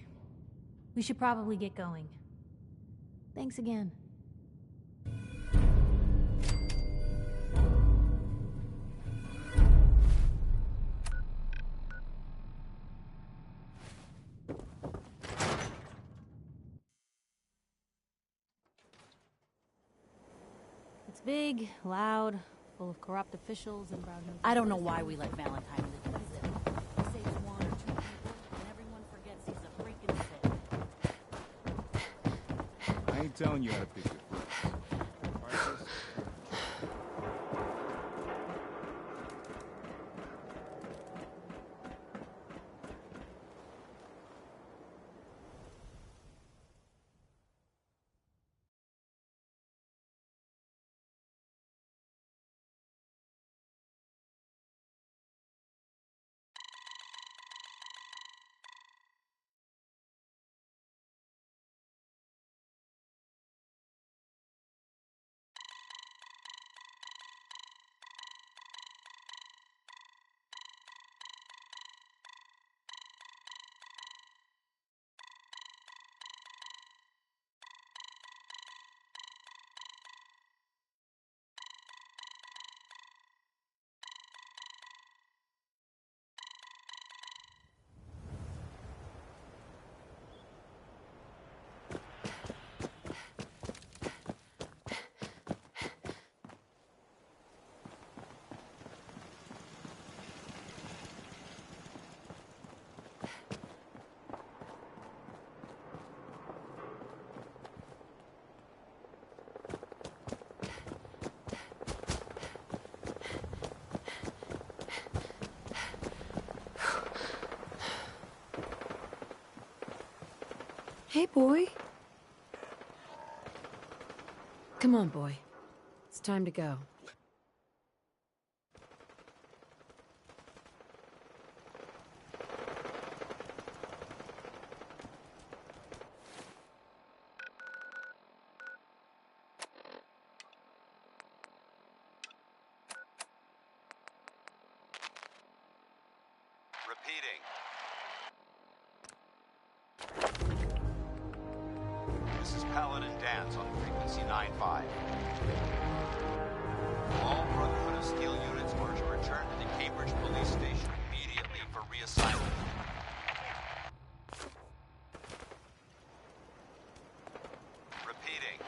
we should probably get going. Thanks again. It's big, loud, full of corrupt officials and brown. I don't know why we let Valentine live in this city. He saves one or two people, and everyone forgets he's a freaking Sith. I ain't telling you how to pick your Hey, boy. Come on, boy. It's time to go. Repeating. This is Paladin Dance on frequency 9-5. All Brotherhood of Steel units are to return to the Cambridge Police Station immediately for reassignment. Repeating.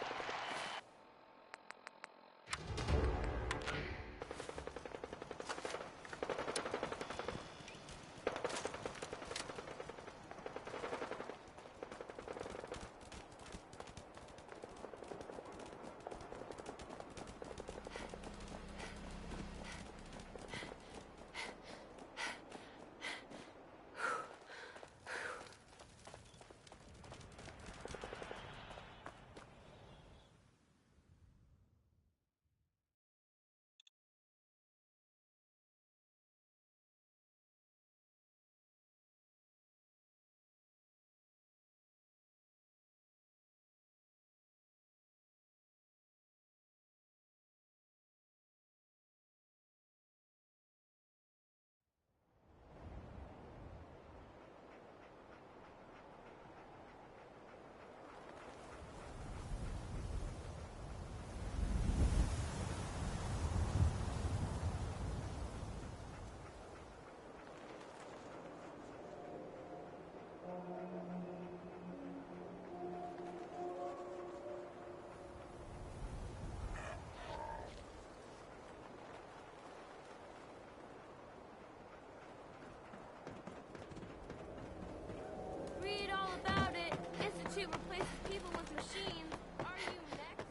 Read all about it. Institute replaces people with machines. Are you next?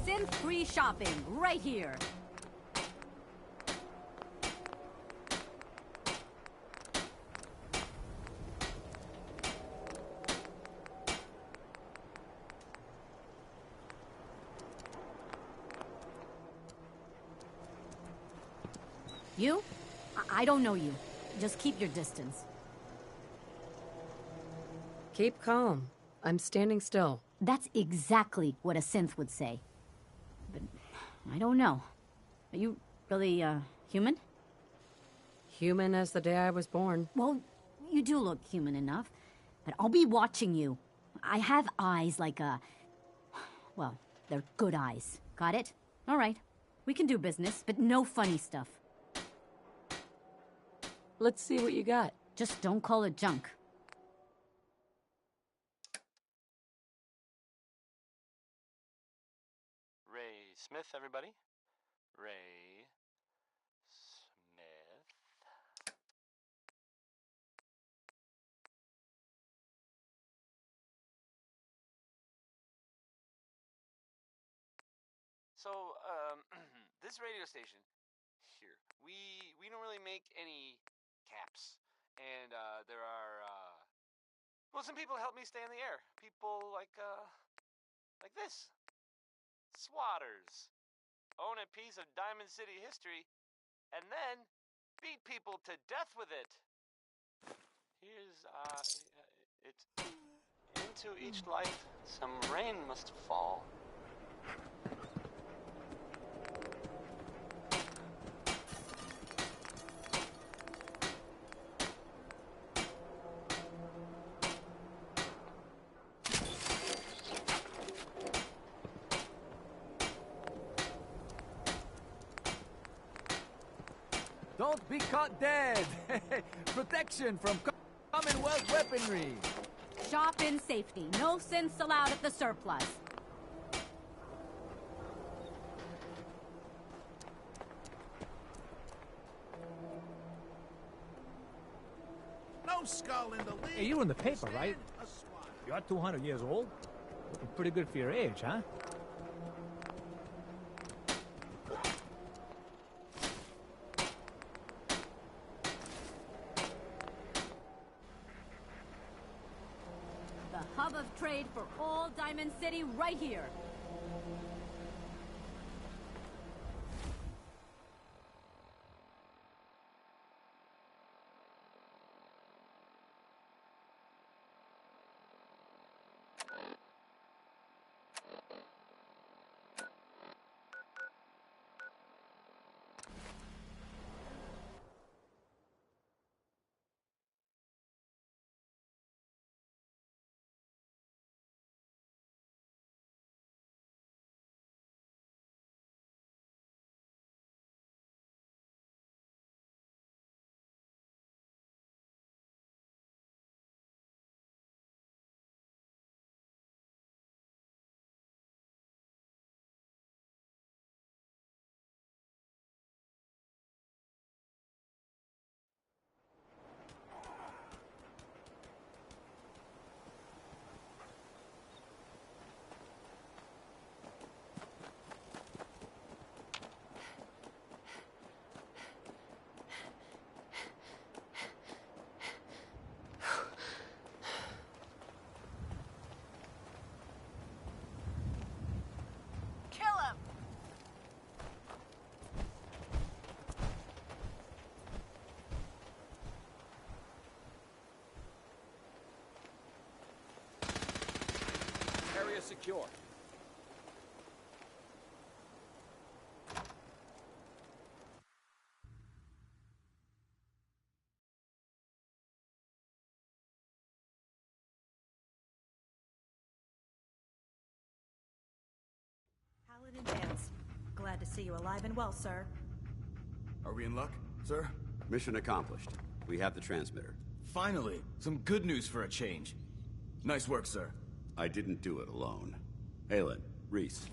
Synth-free shopping, right here. You? I don't know you. Just keep your distance. Keep calm. I'm standing still. That's exactly what a synth would say. But I don't know. Are you really, human? Human as the day I was born. Well, you do look human enough. But I'll be watching you. I have eyes like a... Well, they're good eyes. Got it? All right. We can do business, but no funny stuff. Let's see what you got. Just don't call it junk. Ray Smith, everybody. Ray Smith. So, this radio station here, we don't really make any caps, and there are well, some people help me stay in the air. People like this, swatters, own a piece of Diamond City history, and then beat people to death with it. Here's it. Into each life, some rain must fall. Don't be caught dead! Protection from Commonwealth weaponry! Shop in safety. No synths allowed at the surplus. No skull in the league. Hey, you're in the paper, right? You're 200 years old? Looking pretty good for your age, huh? The hub of trade for all Diamond City right here. Area secure. Paladin Vance. Glad to see you alive and well, sir. Are we in luck, sir? Mission accomplished. We have the transmitter. Finally! Some good news for a change. Nice work, sir. I didn't do it alone. Halen, Reese,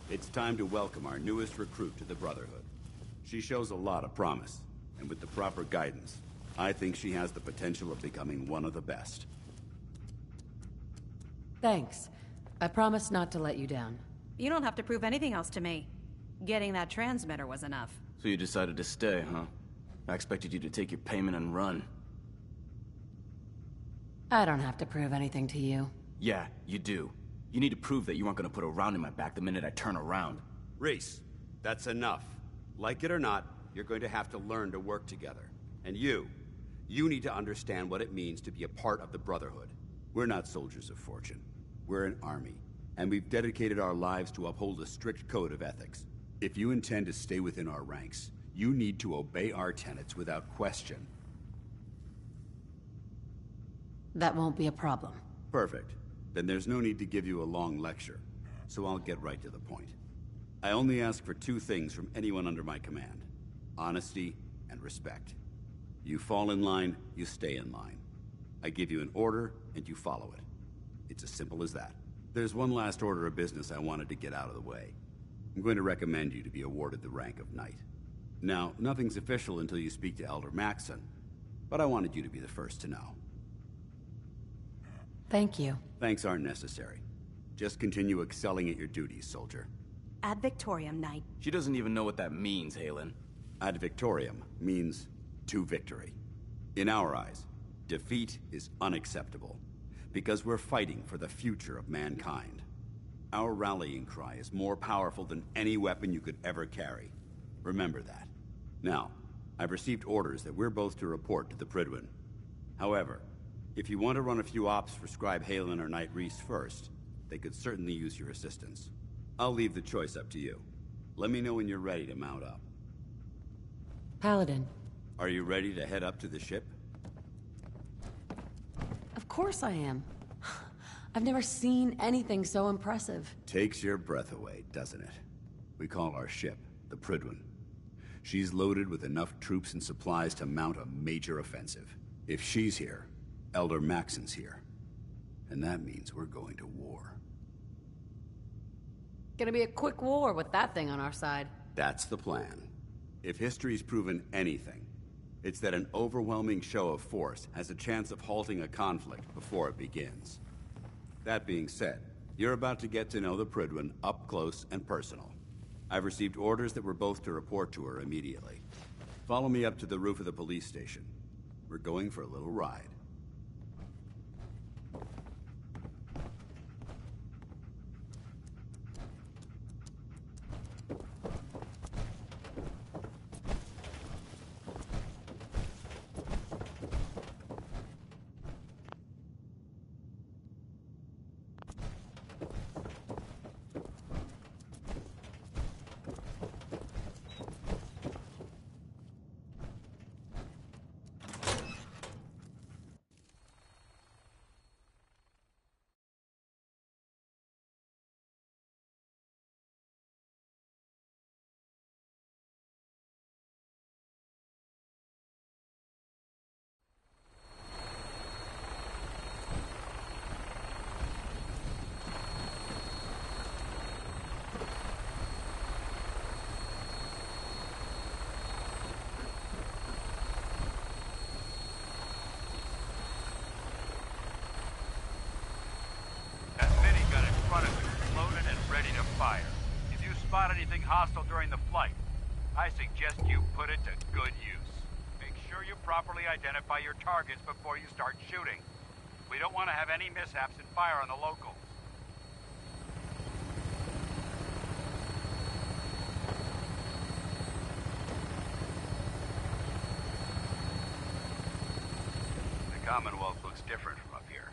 it's time to welcome our newest recruit to the Brotherhood. She shows a lot of promise, and with the proper guidance, I think she has the potential of becoming one of the best. Thanks. I promise not to let you down. You don't have to prove anything else to me. Getting that transmitter was enough. So you decided to stay, huh? I expected you to take your payment and run. I don't have to prove anything to you. Yeah, you do. You need to prove that you aren't gonna put a round in my back the minute I turn around. Reese, that's enough. Like it or not, you're going to have to learn to work together. And you need to understand what it means to be a part of the Brotherhood. We're not soldiers of fortune. We're an army, and we've dedicated our lives to uphold a strict code of ethics. If you intend to stay within our ranks, you need to obey our tenets without question. That won't be a problem. Perfect. Then there's no need to give you a long lecture, so I'll get right to the point. I only ask for two things from anyone under my command: honesty and respect. You fall in line, you stay in line. I give you an order, and you follow it. It's as simple as that. There's one last order of business I wanted to get out of the way. I'm going to recommend you to be awarded the rank of Knight. Now, nothing's official until you speak to Elder Maxson, but I wanted you to be the first to know. Thank you. Thanks aren't necessary. Just continue excelling at your duties, soldier. Ad Victoriam, Knight. She doesn't even know what that means, Halen. Ad Victoriam means to victory. In our eyes, defeat is unacceptable, because we're fighting for the future of mankind. Our rallying cry is more powerful than any weapon you could ever carry. Remember that. Now, I've received orders that we're both to report to the Prydwen. However, if you want to run a few ops for Scribe Halen or Knight Reese first, they could certainly use your assistance. I'll leave the choice up to you. Let me know when you're ready to mount up. Paladin. Are you ready to head up to the ship? Of course I am. I've never seen anything so impressive. Takes your breath away, doesn't it? We call our ship the Prydwen. She's loaded with enough troops and supplies to mount a major offensive. If she's here, Elder Maxson's here. And that means we're going to war. Gonna be a quick war with that thing on our side. That's the plan. If history's proven anything, it's that an overwhelming show of force has a chance of halting a conflict before it begins. That being said, You're about to get to know the Prydwen up close and personal. I've received orders that we're both to report to her immediately. Follow me up to the roof of the police station. We're going for a little ride. Spot anything hostile during the flight, I suggest you put it to good use. Make sure you properly identify your targets before you start shooting. We don't want to have any mishaps and fire on the locals. The Commonwealth looks different from up here,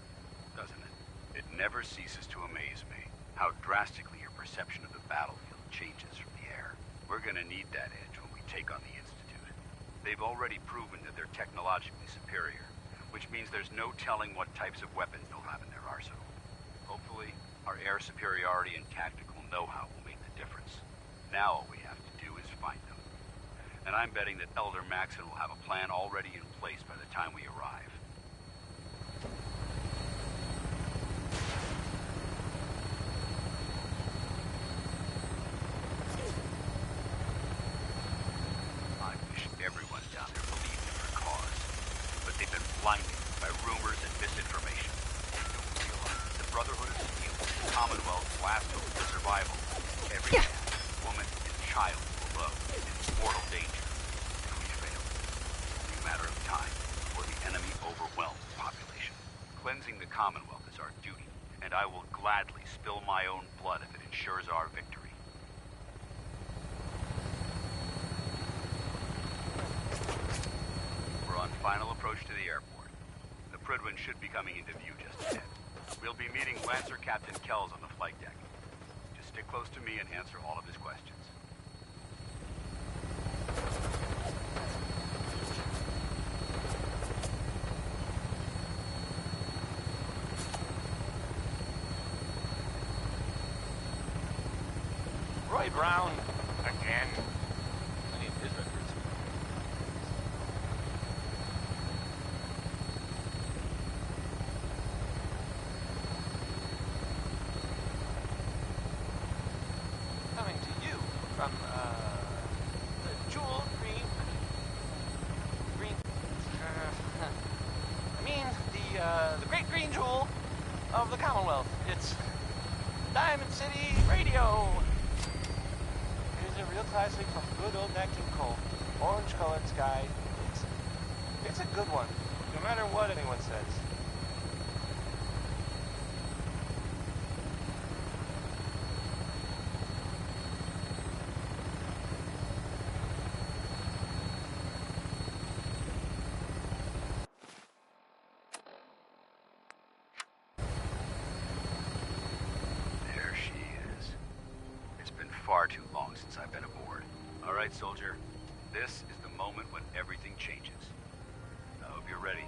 doesn't it? It never ceases to amaze me how drastically your perception of the battlefield changes from the air. We're gonna need that edge when we take on the Institute. They've already proven that they're technologically superior, which means there's no telling what types of weapons they'll have in their arsenal. Hopefully, our air superiority and tactical know-how will make the difference. Now all we have to do is find them. And I'm betting that Elder Maxon will have a plan already in place by the time we arrive. Blinded by rumors and misinformation. They don't realize the Brotherhood of Steel, the Commonwealth's last hope for survival. Every man, woman, and child below is in mortal danger. If we fail, it's only a matter of time before the enemy overwhelms the population. Cleansing the Commonwealth is our duty, and I will gladly spill my own blood if it ensures our victory. We're on final approach to the airport. The Prydwen should be coming into view just ahead. We'll be meeting Lancer Captain Kells on the flight deck. Just stick close to me and answer all of his questions. Roy Brown, again. I need his records. Coming to you from, the Jewel Green... I mean, the Great Green Jewel of the Commonwealth. It's Diamond City Radio. Here's a real classic from good old Nat King Cole. Orange-colored sky. It's a good one, no matter what anyone says. There she is. It's been far too long since I've been aboard. All right, soldier. This is the moment when everything changes. I hope you're ready.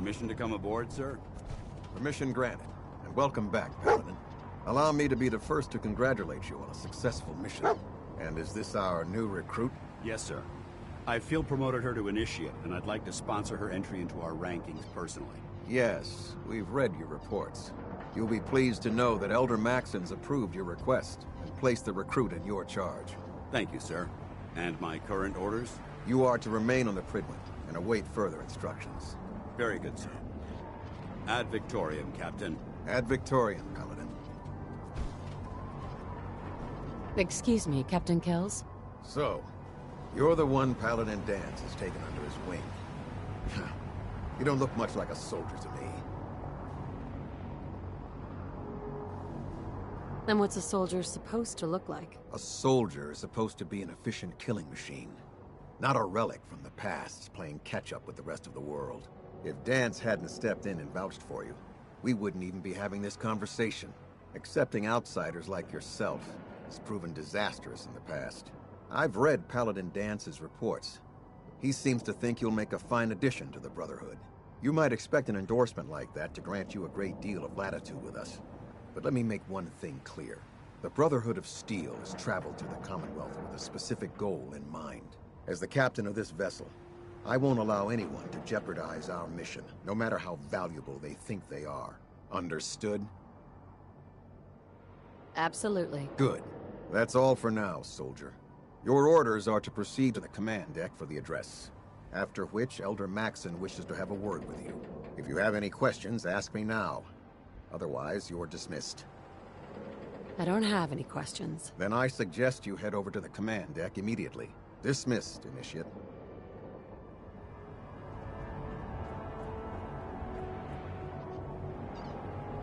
Permission to come aboard, sir? Permission granted, and welcome back, Paladin. Allow me to be the first to congratulate you on a successful mission. And is this our new recruit? Yes, sir. I field promoted her to initiate, and I'd like to sponsor her entry into our rankings personally. Yes, we've read your reports. You'll be pleased to know that Elder Maxon's approved your request and placed the recruit in your charge. Thank you, sir. And my current orders? You are to remain on the Pridwin and await further instructions. Very good, sir. Ad Victoriam, Captain. Ad Victoriam, Paladin. Excuse me, Captain Kells? So, you're the one Paladin Danse has taken under his wing. You don't look much like a soldier to me. Then what's a soldier supposed to look like? A soldier is supposed to be an efficient killing machine. Not a relic from the past playing catch-up with the rest of the world. If Danse hadn't stepped in and vouched for you, we wouldn't even be having this conversation. Accepting outsiders like yourself has proven disastrous in the past. I've read Paladin Dance's reports. He seems to think you'll make a fine addition to the Brotherhood. You might expect an endorsement like that to grant you a great deal of latitude with us. But let me make one thing clear. The Brotherhood of Steel has traveled to the Commonwealth with a specific goal in mind. As the captain of this vessel, I won't allow anyone to jeopardize our mission, no matter how valuable they think they are. Understood? Absolutely. Good. That's all for now, soldier. Your orders are to proceed to the command deck for the address, after which Elder Maxon wishes to have a word with you. If you have any questions, ask me now. Otherwise, you're dismissed. I don't have any questions. Then I suggest you head over to the command deck immediately. Dismissed, Initiate.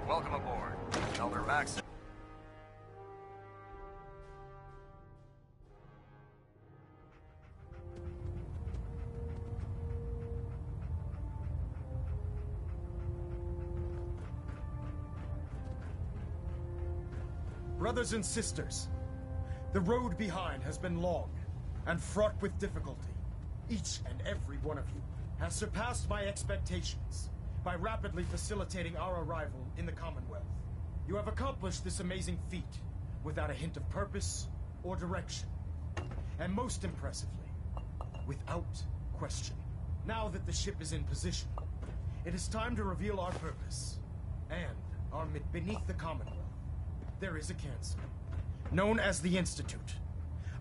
Welcome aboard, Elder Maxon. Brothers and sisters, the road behind has been long and fraught with difficulty. Each and every one of you has surpassed my expectations by rapidly facilitating our arrival in the Commonwealth. You have accomplished this amazing feat without a hint of purpose or direction. And most impressively, without question. Now that the ship is in position, it is time to reveal our purpose and beneath the Commonwealth. There is a cancer, known as the Institute.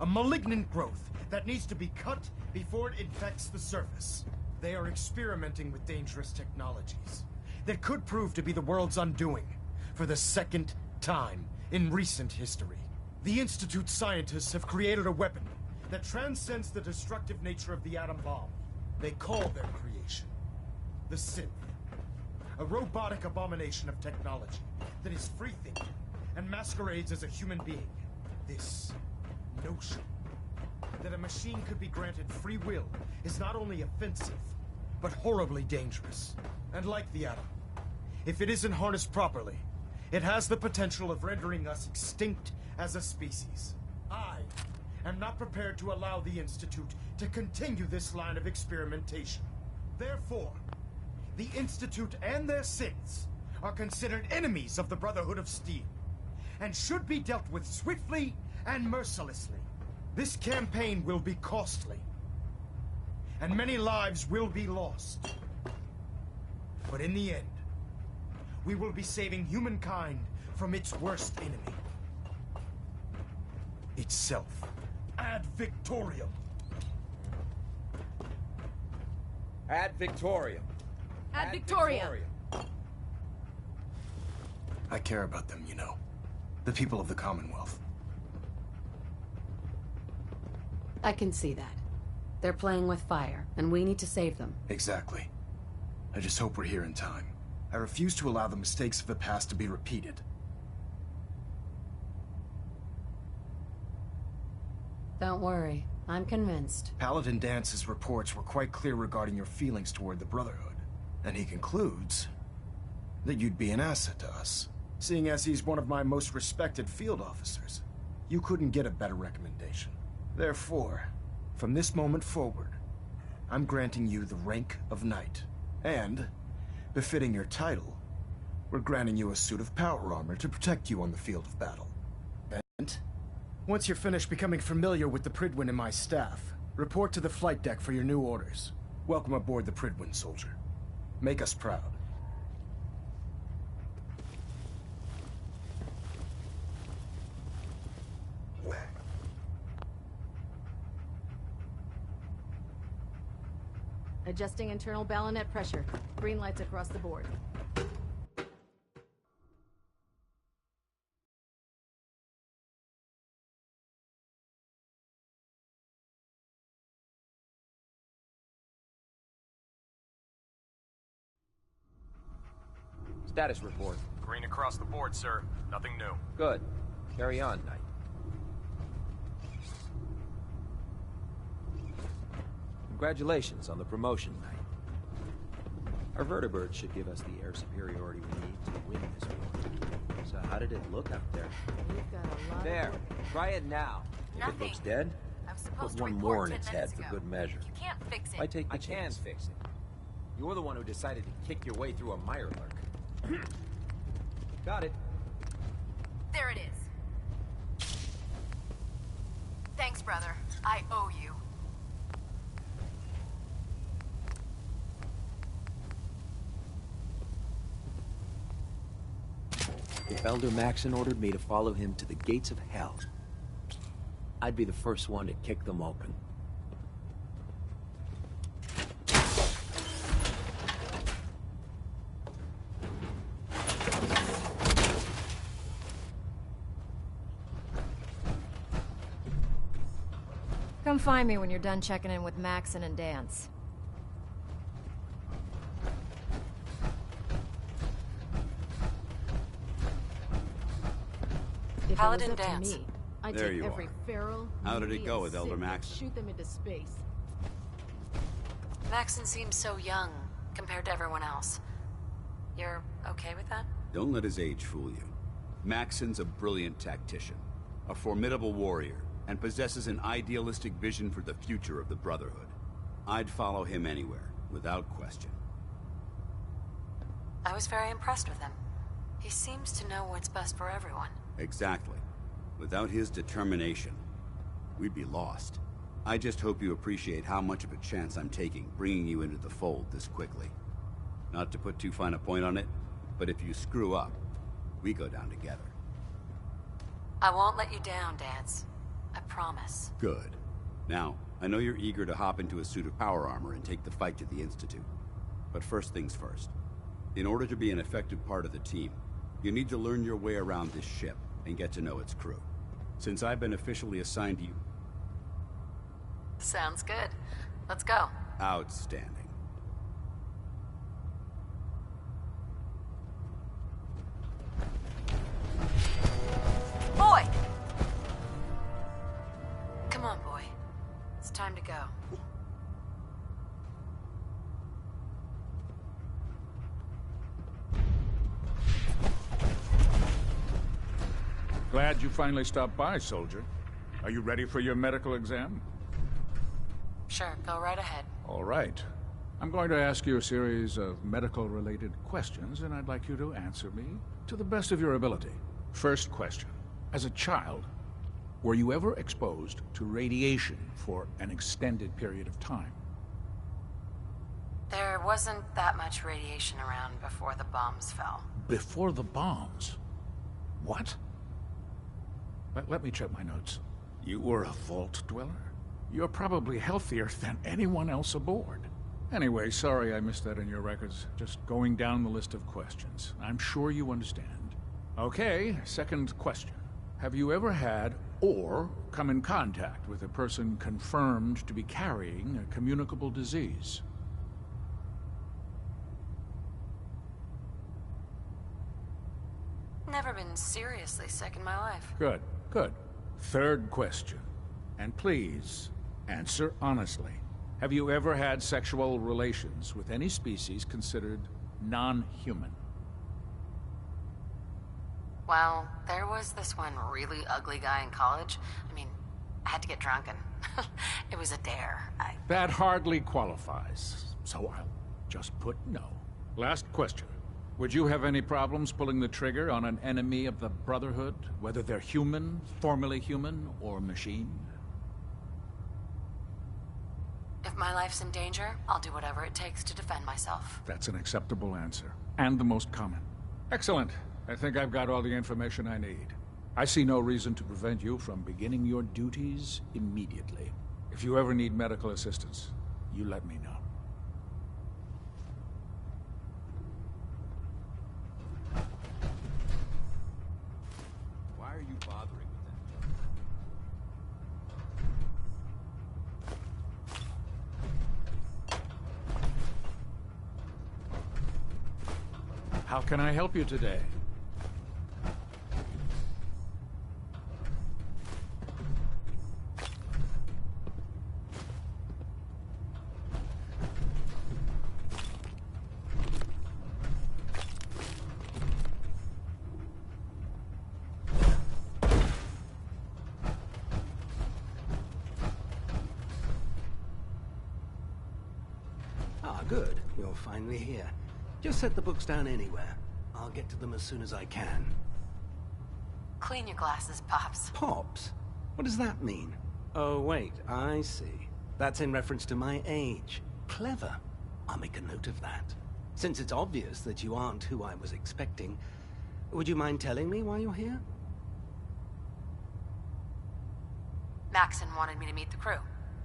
A malignant growth that needs to be cut before it infects the surface. They are experimenting with dangerous technologies that could prove to be the world's undoing for the second time in recent history. The Institute scientists have created a weapon that transcends the destructive nature of the atom bomb. They call their creation the Synth, a robotic abomination of technology that is free-thinking and masquerades as a human being. This notion that a machine could be granted free will is not only offensive, but horribly dangerous. And like the atom, if it isn't harnessed properly, it has the potential of rendering us extinct as a species. I am not prepared to allow the Institute to continue this line of experimentation. Therefore, the Institute and their synths are considered enemies of the Brotherhood of Steel, and should be dealt with swiftly and mercilessly. This campaign will be costly, and many lives will be lost. But in the end, we will be saving humankind from its worst enemy. Itself. Ad Victoriam. Ad Victoriam. Ad Victoriam. I care about them, you know. The people of the Commonwealth. I can see that. They're playing with fire, and we need to save them. Exactly. I just hope we're here in time. I refuse to allow the mistakes of the past to be repeated. Don't worry. I'm convinced. Paladin Dance's reports were quite clear regarding your feelings toward the Brotherhood. And he concludes that you'd be an asset to us. Seeing as he's one of my most respected field officers, you couldn't get a better recommendation. Therefore, from this moment forward, I'm granting you the rank of Knight. And, Befitting your title, we're granting you a suit of power armor to protect you on the field of battle. And once you're finished becoming familiar with the Pridwin and my staff, report to the flight deck for your new orders. Welcome aboard the Pridwin, soldier. Make us proud. Adjusting internal ballonet pressure. Green lights across the board. Status report. Green across the board, sir. Nothing new. Good. Carry on, Knight. Congratulations on the promotion, Knight. Our vertibirds should give us the air superiority we need to win this war. So how did it look up there? We've got a lot There. of work. Try it now. If it looks dead, I was put supposed to one report more in 10 its head minutes for ago. good measure. You can't fix it. Why take the I can chance? fix it. You're the one who decided to kick your way through a Mirelurk. Got it. There it is. Thanks, brother. I owe you. If Elder Maxon ordered me to follow him to the gates of hell, I'd be the first one to kick them open. Come find me when you're done checking in with Maxon and Dance. If Paladin it was up Dance. to me, I'd There take you every are. feral, How did it needy, go and with Elder sick and Maxon? Shoot them into space. Maxon seems so young compared to everyone else. You're okay with that? Don't let his age fool you. Maxon's a brilliant tactician, a formidable warrior, and possesses an idealistic vision for the future of the Brotherhood. I'd follow him anywhere, without question. I was very impressed with him. He seems to know what's best for everyone. Exactly. Without his determination, we'd be lost. I just hope you appreciate how much of a chance I'm taking bringing you into the fold this quickly. Not to put too fine a point on it, but if you screw up, we go down together. I won't let you down, Dance. I promise. Good. Now, I know you're eager to hop into a suit of power armor and take the fight to the Institute. But first things first. In order to be an effective part of the team, you need to learn your way around this ship and get to know its crew. Since I've been officially assigned to you... Sounds good. Let's go. Outstanding. Boy! Come on, boy. It's time to go. Glad you finally stopped by, soldier. Are you ready for your medical exam? Sure, go right ahead. All right. I'm going to ask you a series of medical-related questions, and I'd like you to answer me to the best of your ability. First question. As a child, were you ever exposed to radiation for an extended period of time? There wasn't that much radiation around before the bombs fell. Before the bombs? What? Let me check my notes. You were a vault dweller? You're probably healthier than anyone else aboard. Anyway, sorry I missed that in your records. Just going down the list of questions. I'm sure you understand. Okay, second question. Have you ever had or come in contact with a person confirmed to be carrying a communicable disease? Never been seriously sick in my life. Good, good. Third question. And please, answer honestly. Have you ever had sexual relations with any species considered non-human? Well, there was this one really ugly guy in college. I mean, I had to get drunk and it was a dare. That hardly qualifies, so I'll just put no. Last question. Would you have any problems pulling the trigger on an enemy of the Brotherhood, whether they're human, formerly human, or machine? If my life's in danger, I'll do whatever it takes to defend myself. That's an acceptable answer, and the most common. Excellent. I think I've got all the information I need. I see no reason to prevent you from beginning your duties immediately. If you ever need medical assistance, you let me know. Why are you bothering with that? How can I help you today? Good. You're finally here. Just set the books down anywhere. I'll get to them as soon as I can. Clean your glasses, Pops. Pops? What does that mean? Oh, wait. I see. That's in reference to my age. Clever. I'll make a note of that. Since it's obvious that you aren't who I was expecting, would you mind telling me why you're here? Maxon wanted me to meet the crew.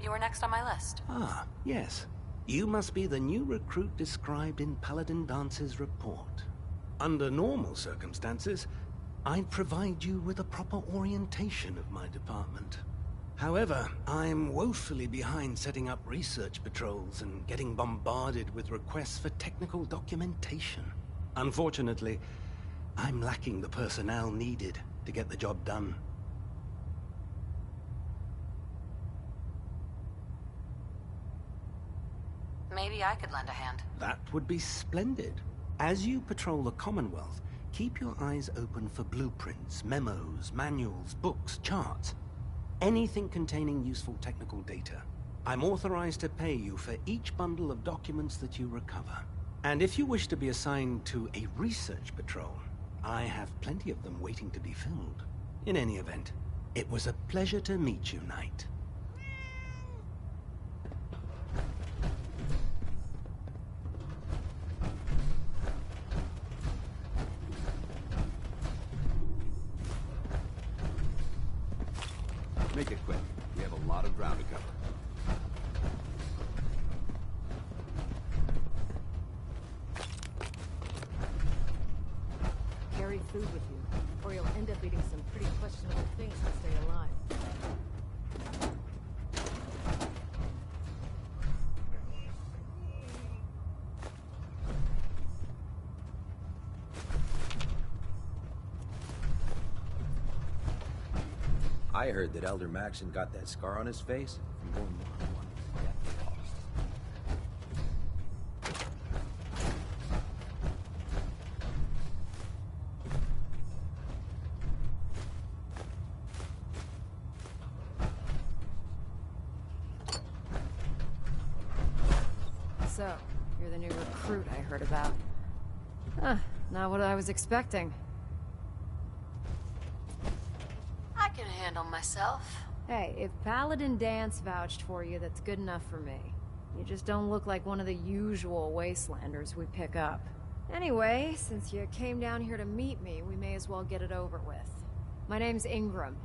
You were next on my list. Ah, yes. You must be the new recruit described in Paladin Dance's report. Under normal circumstances, I'd provide you with a proper orientation of my department. However, I'm woefully behind setting up research patrols and getting bombarded with requests for technical documentation. Unfortunately, I'm lacking the personnel needed to get the job done. Maybe I could lend a hand. That would be splendid. As you patrol the Commonwealth, keep your eyes open for blueprints, memos, manuals, books, charts. Anything containing useful technical data. I'm authorized to pay you for each bundle of documents that you recover. And if you wish to be assigned to a research patrol, I have plenty of them waiting to be filled. In any event, it was a pleasure to meet you, Knight. Make it quick. We have a lot of ground to cover. Carry food with you, or you'll end up eating some pretty questionable things to stay alive. I heard that Elder Maxon got that scar on his face from going one-on-one with Death Lost. So, you're the new recruit I heard about. Huh, not what I was expecting. I can handle myself. Hey, if Paladin Dance vouched for you, that's good enough for me. You just don't look like one of the usual wastelanders we pick up. Anyway, since you came down here to meet me, we may as well get it over with. My name's Ingram,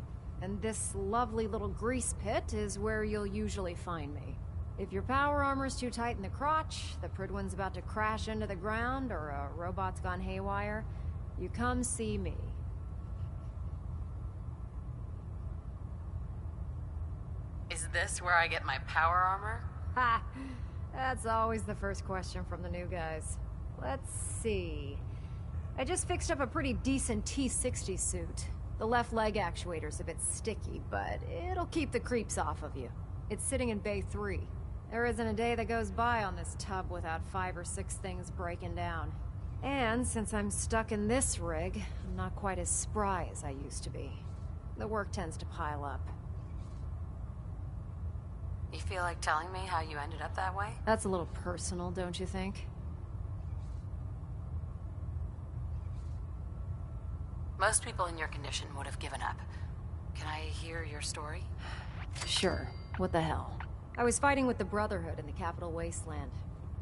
and this lovely little grease pit is where you'll usually find me. If your power armor's too tight in the crotch, the Pridwin's about to crash into the ground, or a robot's gone haywire, you come see me. Is this where I get my power armor? Ha! That's always the first question from the new guys. Let's see. I just fixed up a pretty decent T-60 suit. The left leg actuator's a bit sticky, but it'll keep the creeps off of you. It's sitting in Bay 3. There isn't a day that goes by on this tub without 5 or 6 things breaking down. And since I'm stuck in this rig, I'm not quite as spry as I used to be. The work tends to pile up. You feel like telling me how you ended up that way? That's a little personal, don't you think? Most people in your condition would have given up. Can I hear your story? Sure. What the hell? I was fighting with the Brotherhood in the Capital Wasteland.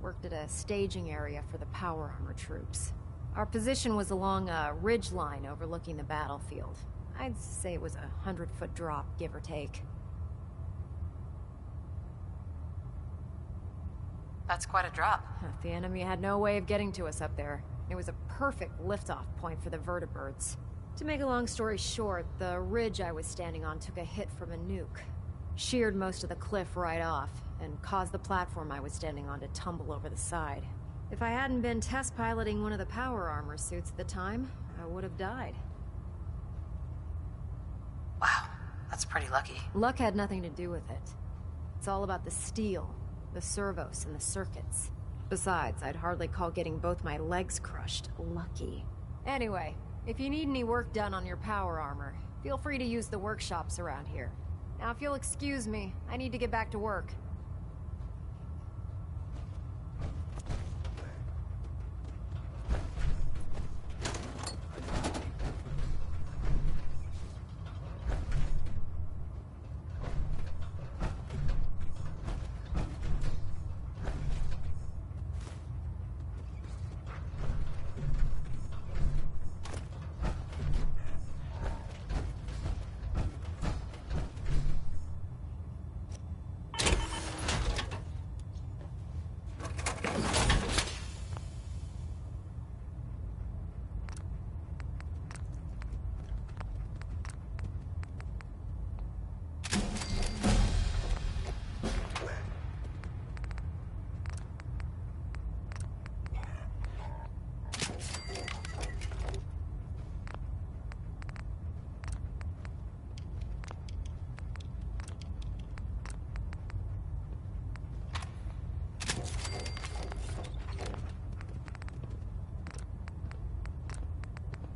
Worked at a staging area for the power armor troops. Our position was along a ridge line overlooking the battlefield. I'd say it was a 100-foot drop, give or take. That's quite a drop. The enemy had no way of getting to us up there. It was a perfect liftoff point for the vertibirds. To make a long story short, the ridge I was standing on took a hit from a nuke. Sheared most of the cliff right off, and caused the platform I was standing on to tumble over the side. If I hadn't been test piloting one of the power armor suits at the time, I would have died. Wow, that's pretty lucky. Luck had nothing to do with it. It's all about the steel, the servos, and the circuits. Besides, I'd hardly call getting both my legs crushed lucky. Anyway, if you need any work done on your power armor, feel free to use the workshops around here. Now, if you'll excuse me, I need to get back to work.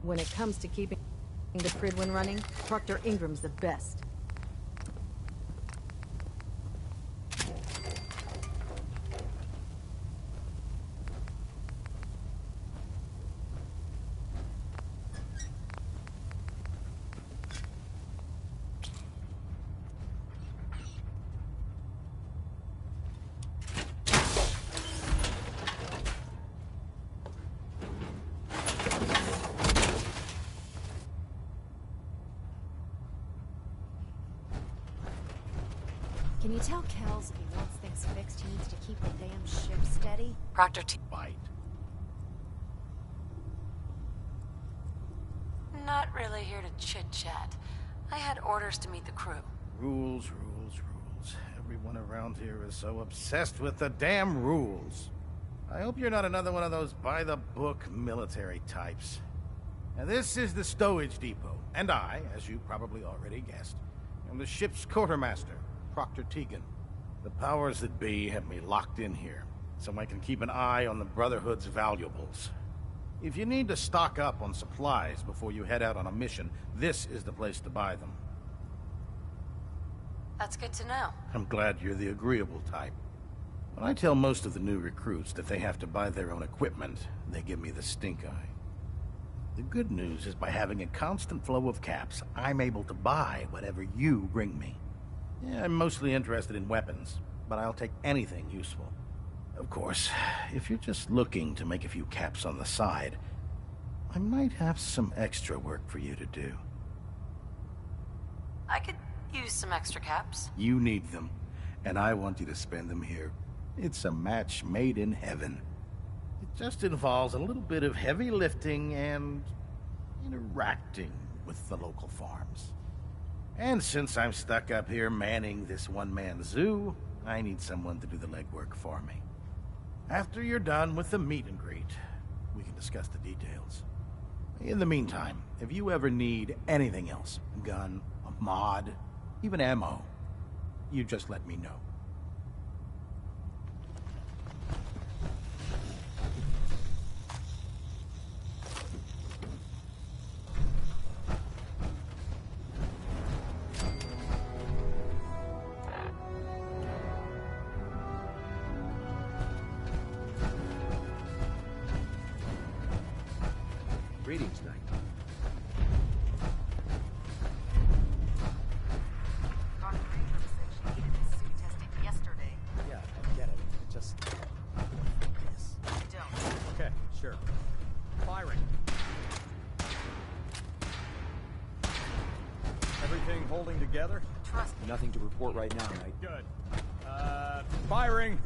When it comes to keeping the Prydwen running, Proctor Ingram's the best. Can you tell Kells if he wants things fixed, he needs to keep the damn ship steady? Proctor T. Bite. Not really here to chit-chat. I had orders to meet the crew. Rules, rules, rules. Everyone around here is so obsessed with the damn rules. I hope you're not another one of those by-the-book military types. Now, this is the stowage depot, and I, as you probably already guessed, am the ship's quartermaster, Proctor Tegan. The powers that be have me locked in here, so I can keep an eye on the Brotherhood's valuables. If you need to stock up on supplies before you head out on a mission, this is the place to buy them. That's good to know. I'm glad you're the agreeable type. When I tell most of the new recruits that they have to buy their own equipment, they give me the stink eye. The good news is by having a constant flow of caps, I'm able to buy whatever you bring me. Yeah, I'm mostly interested in weapons, but I'll take anything useful. Of course, if you're just looking to make a few caps on the side, I might have some extra work for you to do. I could use some extra caps. You need them, and I want you to spend them here. It's a match made in heaven. It just involves a little bit of heavy lifting and interacting with the local farms. And since I'm stuck up here manning this one-man zoo, I need someone to do the legwork for me. After you're done with the meet and greet, we can discuss the details. In the meantime, if you ever need anything else, gun, a mod, even ammo, you just let me know. Greetings, Knight. Everything holding together? Trust me. Nothing to report right now, Knight. Good. Firing!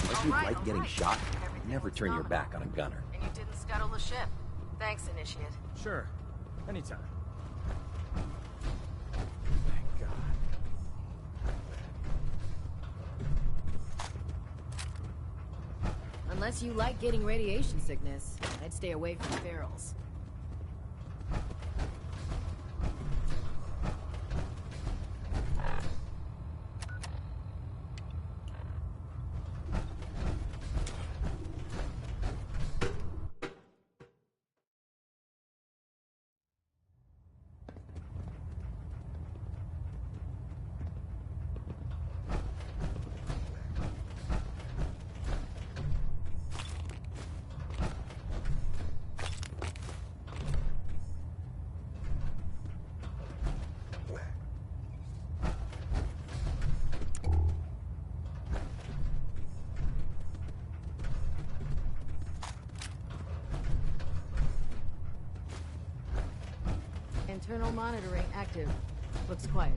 Unless you like getting shot, never turn your back on a gunner. And you didn't scuttle the ship. Thanks, Initiate. Sure. Anytime. Unless you like getting radiation sickness, I'd stay away from barrels. Internal monitoring active. Looks quiet.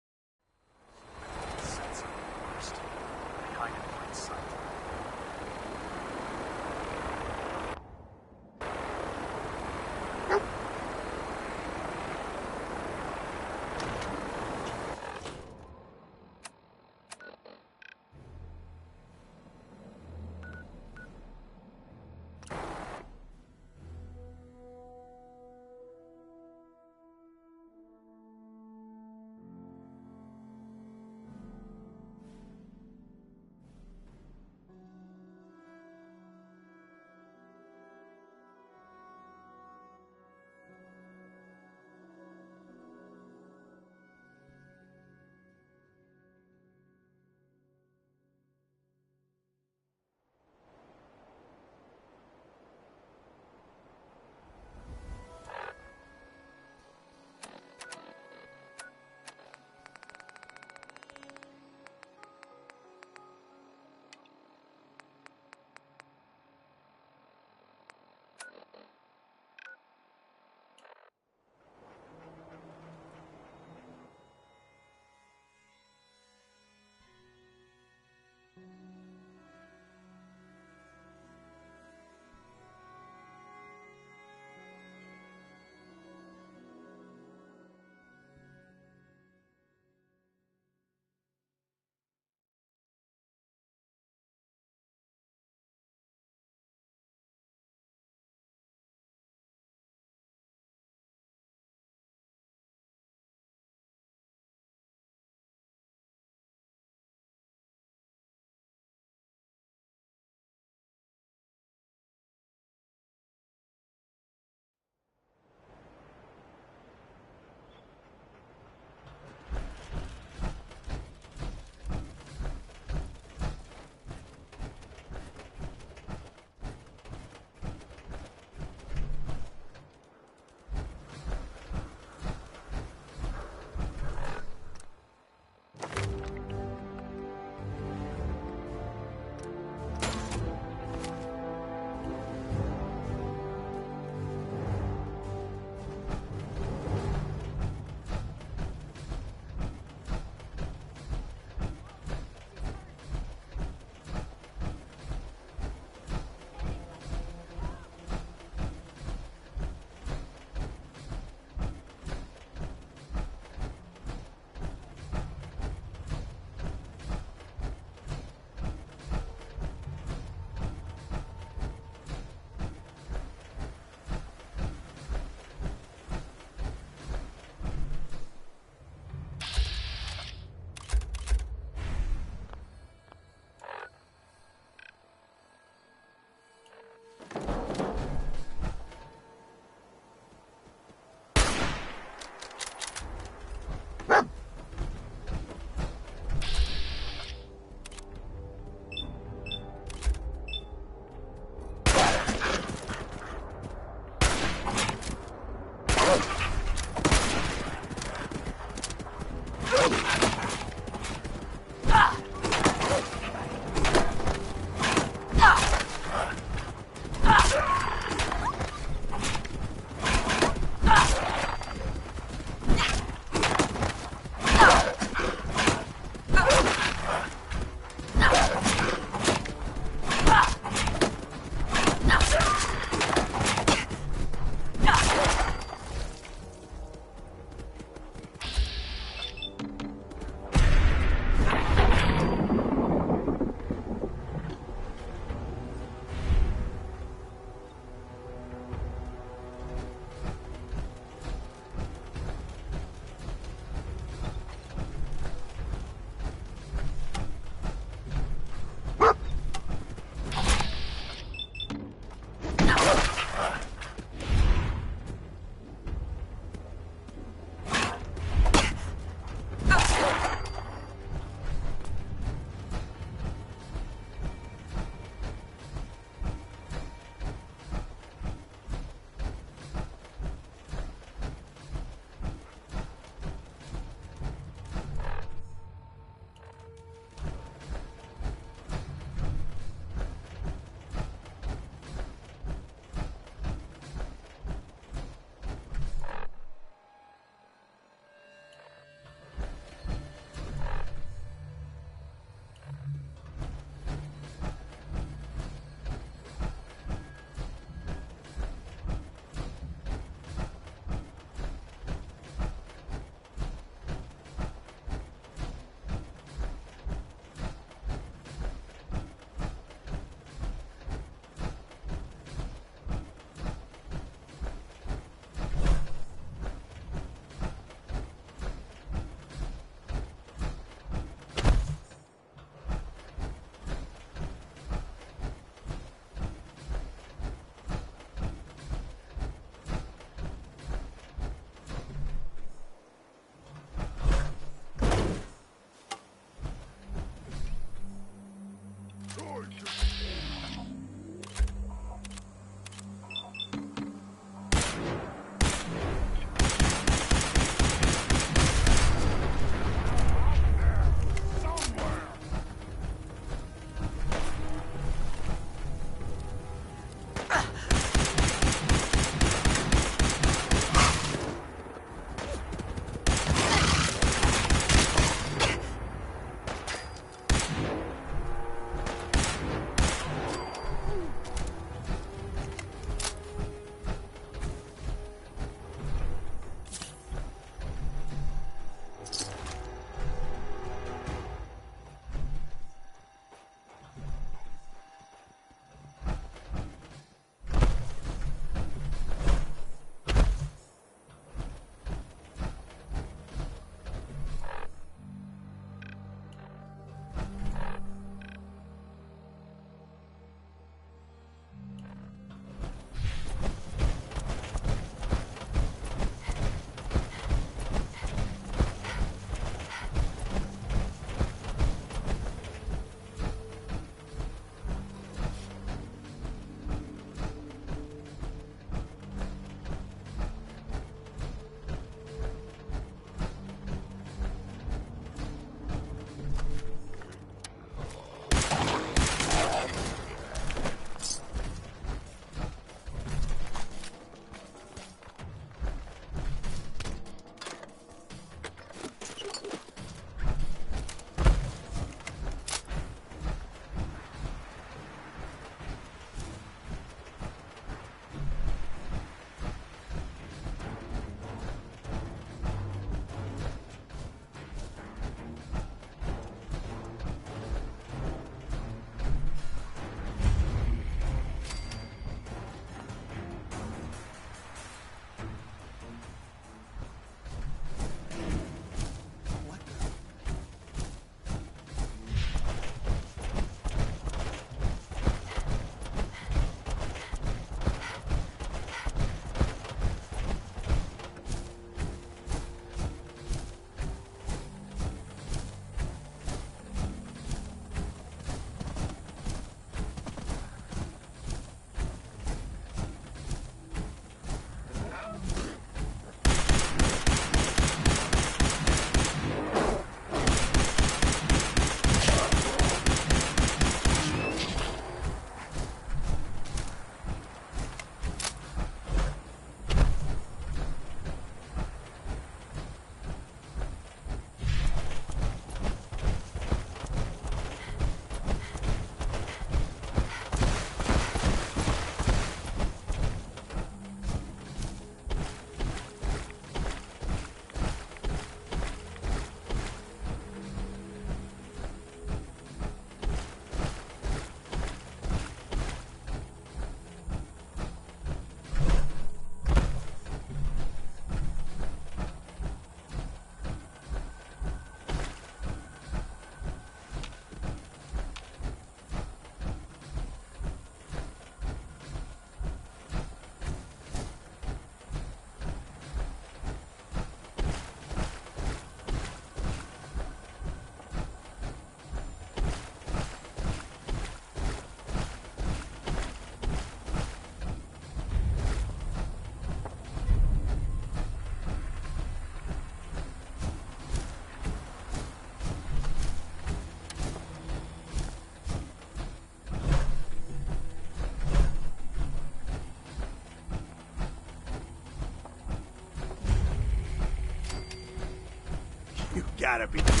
gotta be joking.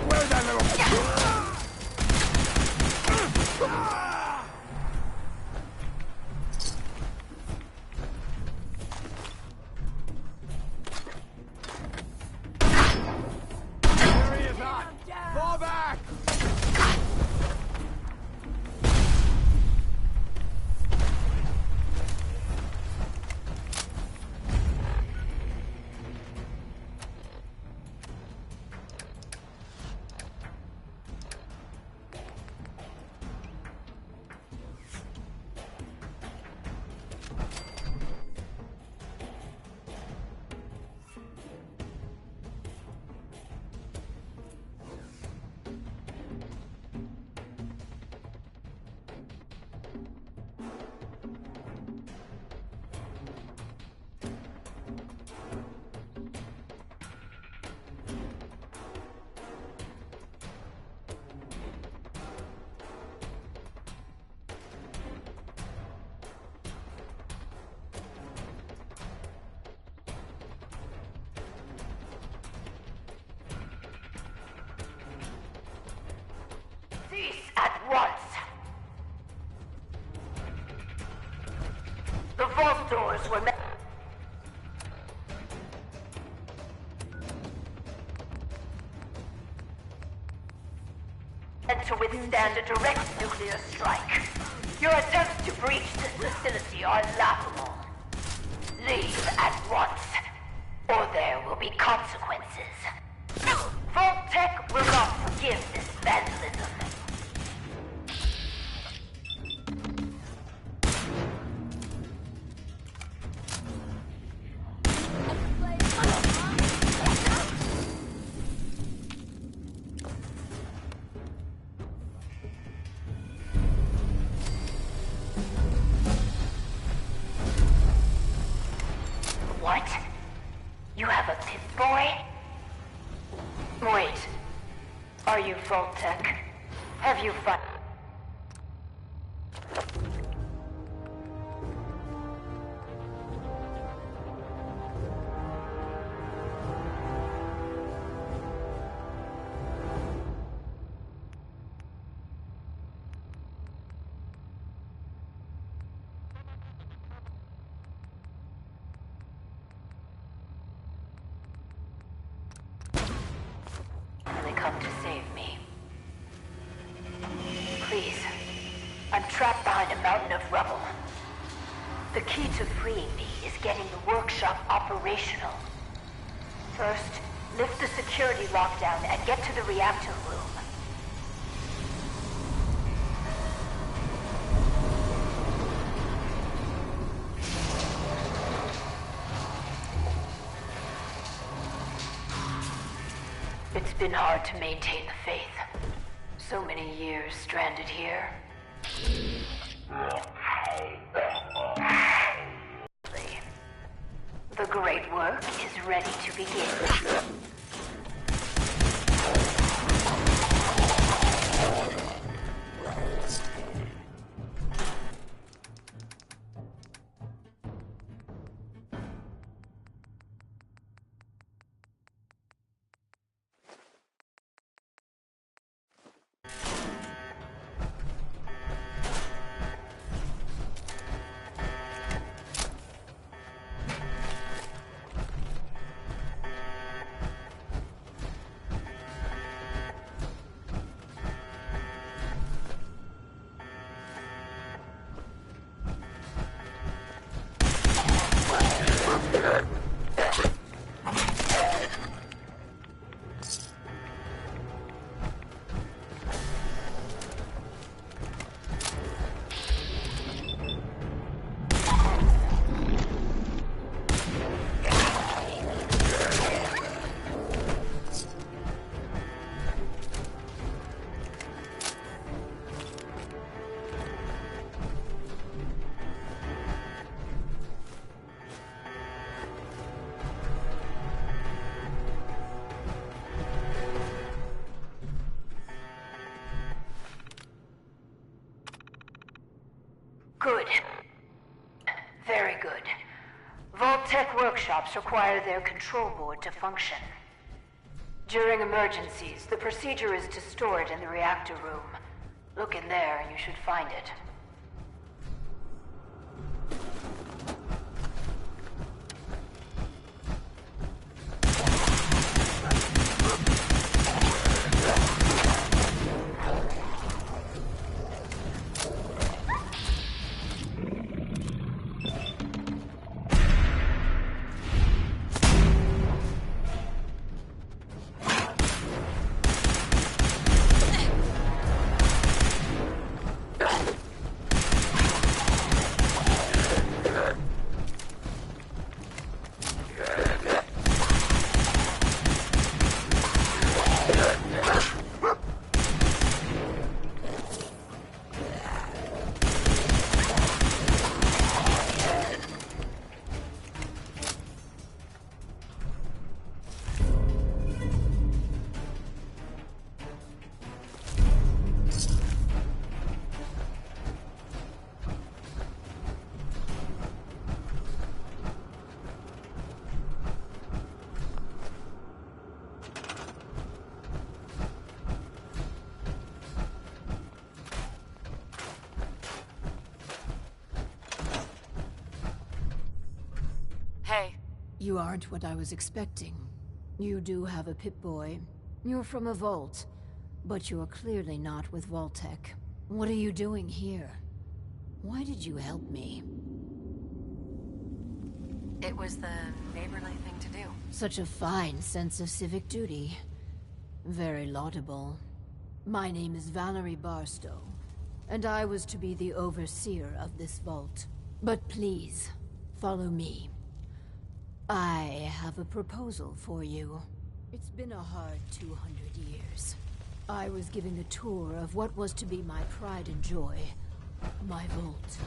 Where's that little... There he is not! Fall back! Cease at once. The vault doors were meant... to withstand a direct nuclear strike. Your attempts to breach this facility are laughable. Leave at once, or there will be consequences. Vault-Tec will not forgive this vandalism. What? You have a Pip-Boy? Wait. Are you Vault-Tec? Have you fun? Come to save me. Please. I'm trapped behind a mountain of rubble. The key to freeing me is getting the workshop operational. First, lift the security lockdown and get to the reactor room. It's been hard to maintain the faith. So many years stranded here. The great work is ready to begin. Good. Very good. Vault-Tec workshops require their control board to function. During emergencies, the procedure is to store it in the reactor room. Look in there, you should find it. Hey. You aren't what I was expecting. You do have a Pip-Boy. You're from a vault. But you're clearly not with Vault-Tec. What are you doing here? Why did you help me? It was the neighborly thing to do. Such a fine sense of civic duty. Very laudable. My name is Valerie Barstow, and I was to be the overseer of this vault. But please, follow me. I have a proposal for you. It's been a hard 200 years. I was giving a tour of what was to be my pride and joy. My vault.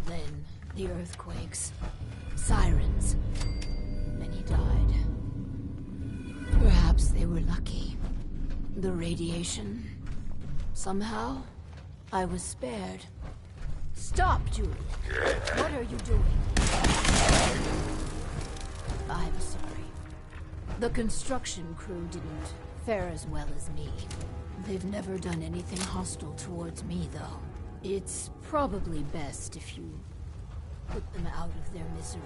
Then, the earthquakes. Sirens. Many died. Perhaps they were lucky. The radiation. Somehow, I was spared. Stop, Julie! What are you doing? I'm sorry. The construction crew didn't fare as well as me. They've never done anything hostile towards me, though. It's probably best if you put them out of their misery.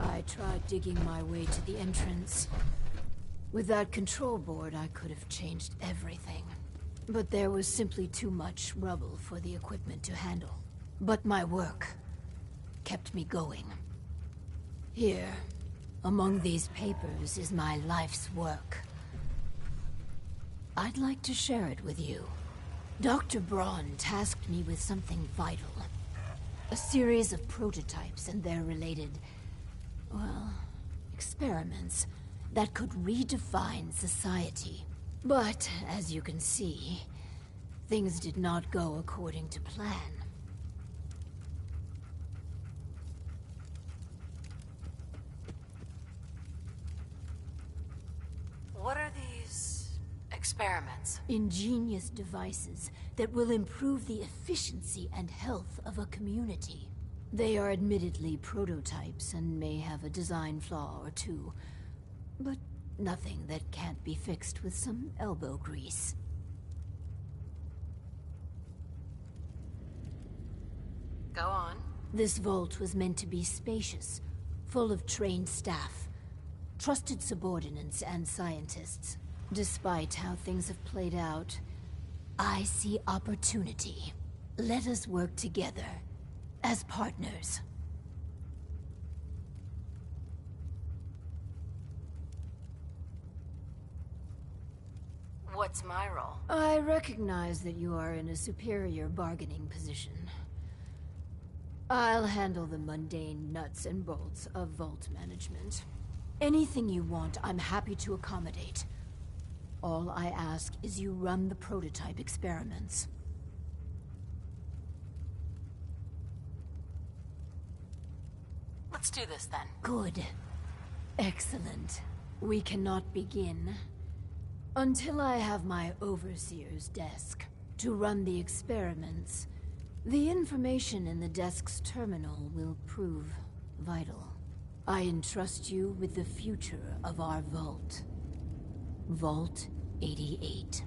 I tried digging my way to the entrance. With that control board, I could have changed everything. But there was simply too much rubble for the equipment to handle. But my work kept me going. Here, among these papers, is my life's work. I'd like to share it with you. Dr. Braun tasked me with something vital. A series of prototypes and their related, well, experiments that could redefine society. But, as you can see, things did not go according to plan. What are these experiments? Ingenious devices that will improve the efficiency and health of a community. They are admittedly prototypes and may have a design flaw or two, but nothing that can't be fixed with some elbow grease. Go on. This vault was meant to be spacious, full of trained staff, trusted subordinates and scientists. Despite how things have played out, I see opportunity. Let us work together, as partners. What's my role? I recognize that you are in a superior bargaining position. I'll handle the mundane nuts and bolts of vault management. Anything you want, I'm happy to accommodate. All I ask is you run the prototype experiments. Let's do this then. Good. Excellent. We cannot begin until I have my overseer's desk. To run the experiments, the information in the desk's terminal will prove vital. I entrust you with the future of our vault. Vault 88.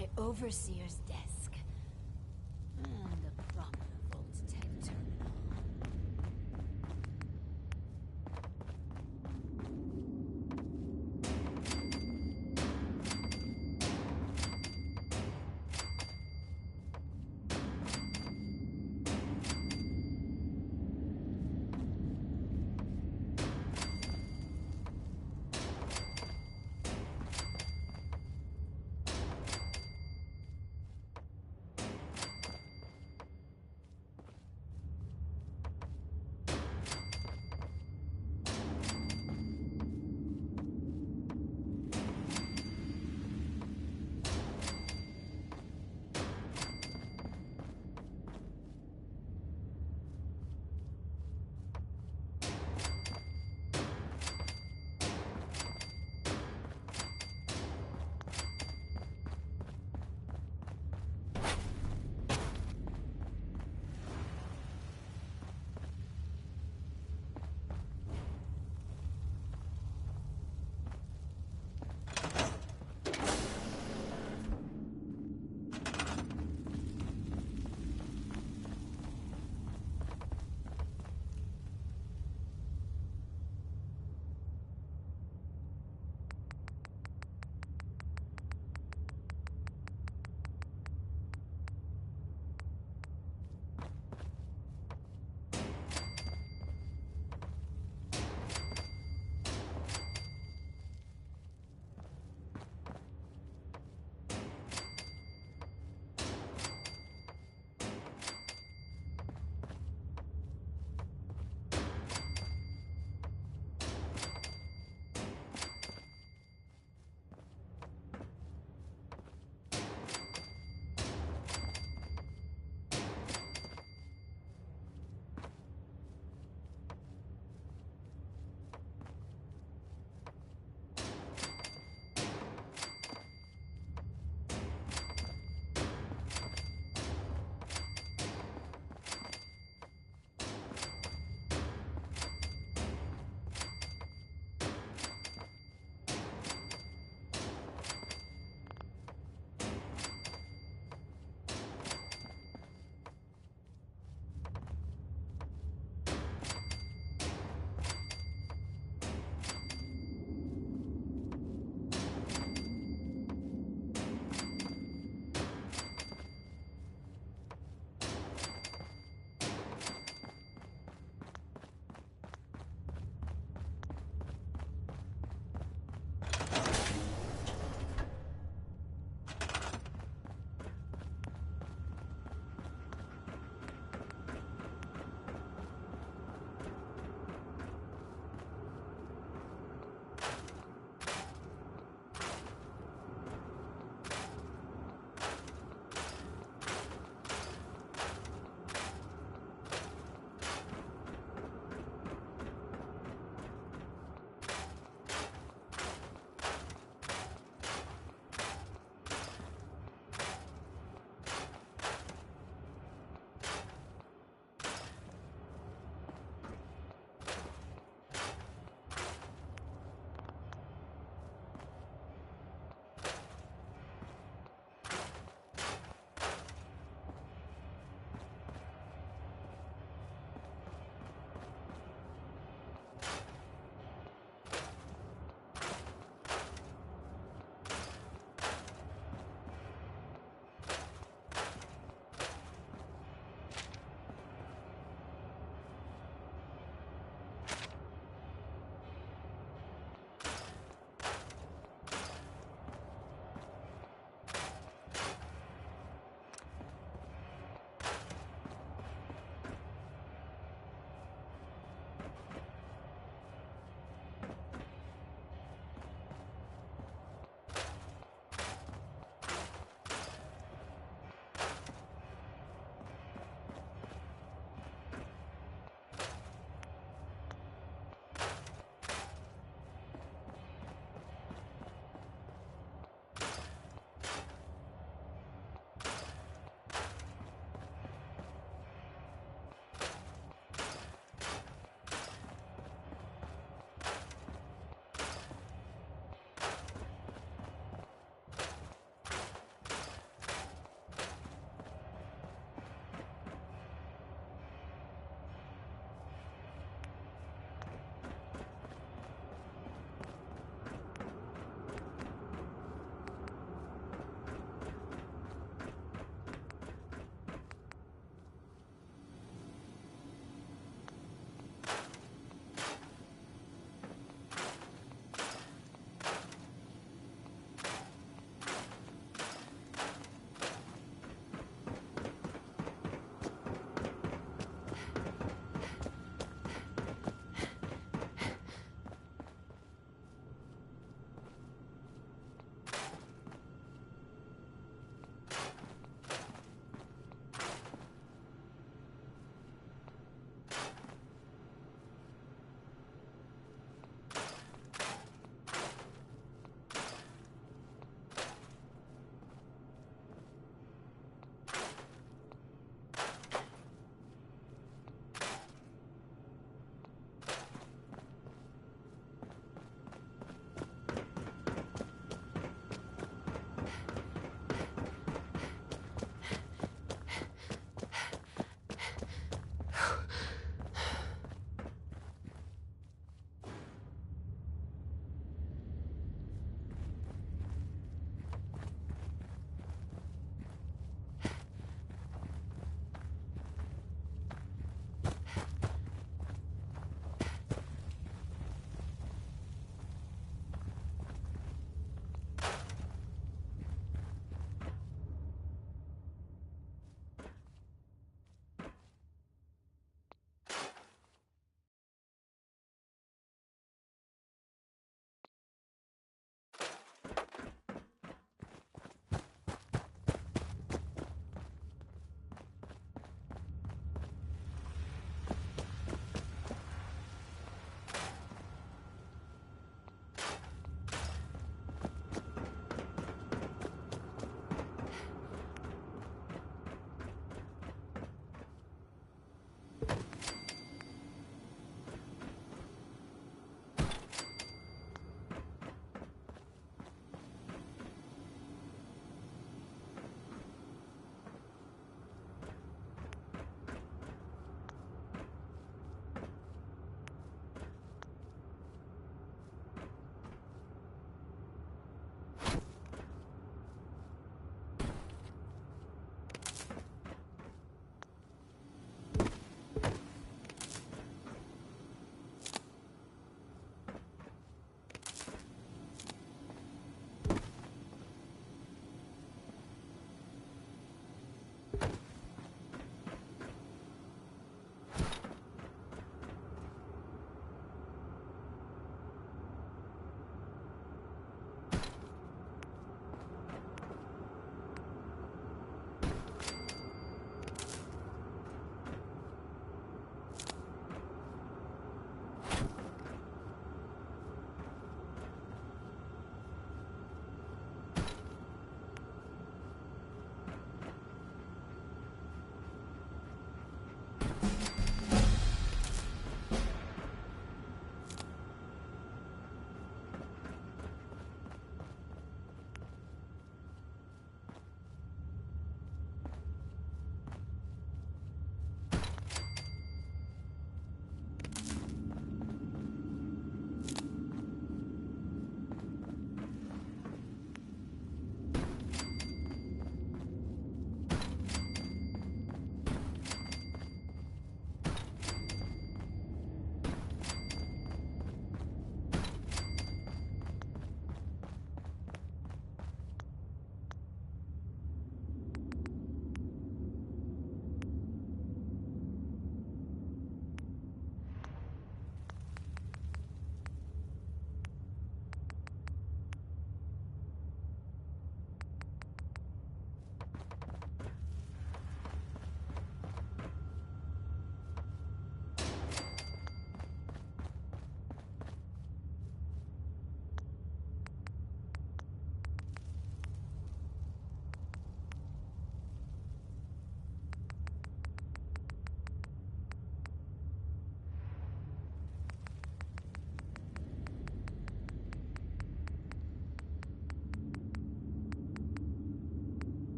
my overseer's desk. And a proper vault tech terminal.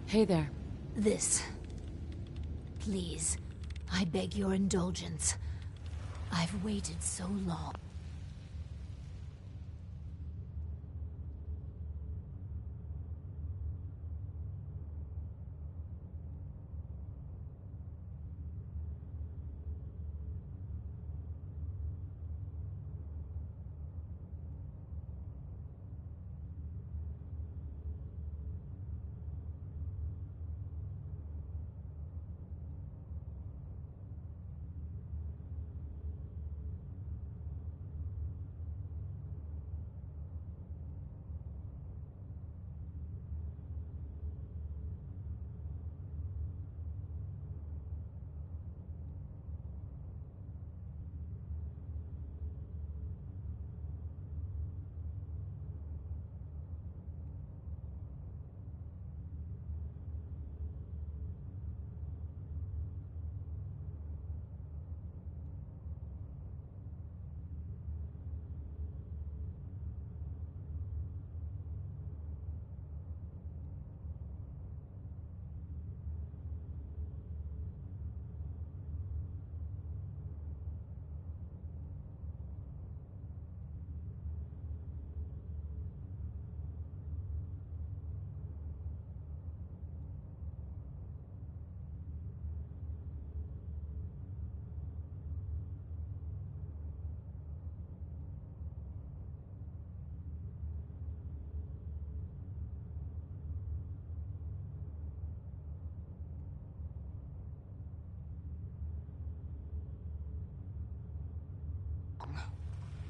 Hey there. This. Please, I beg your indulgence. I've waited so long.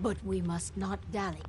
But we must not dally.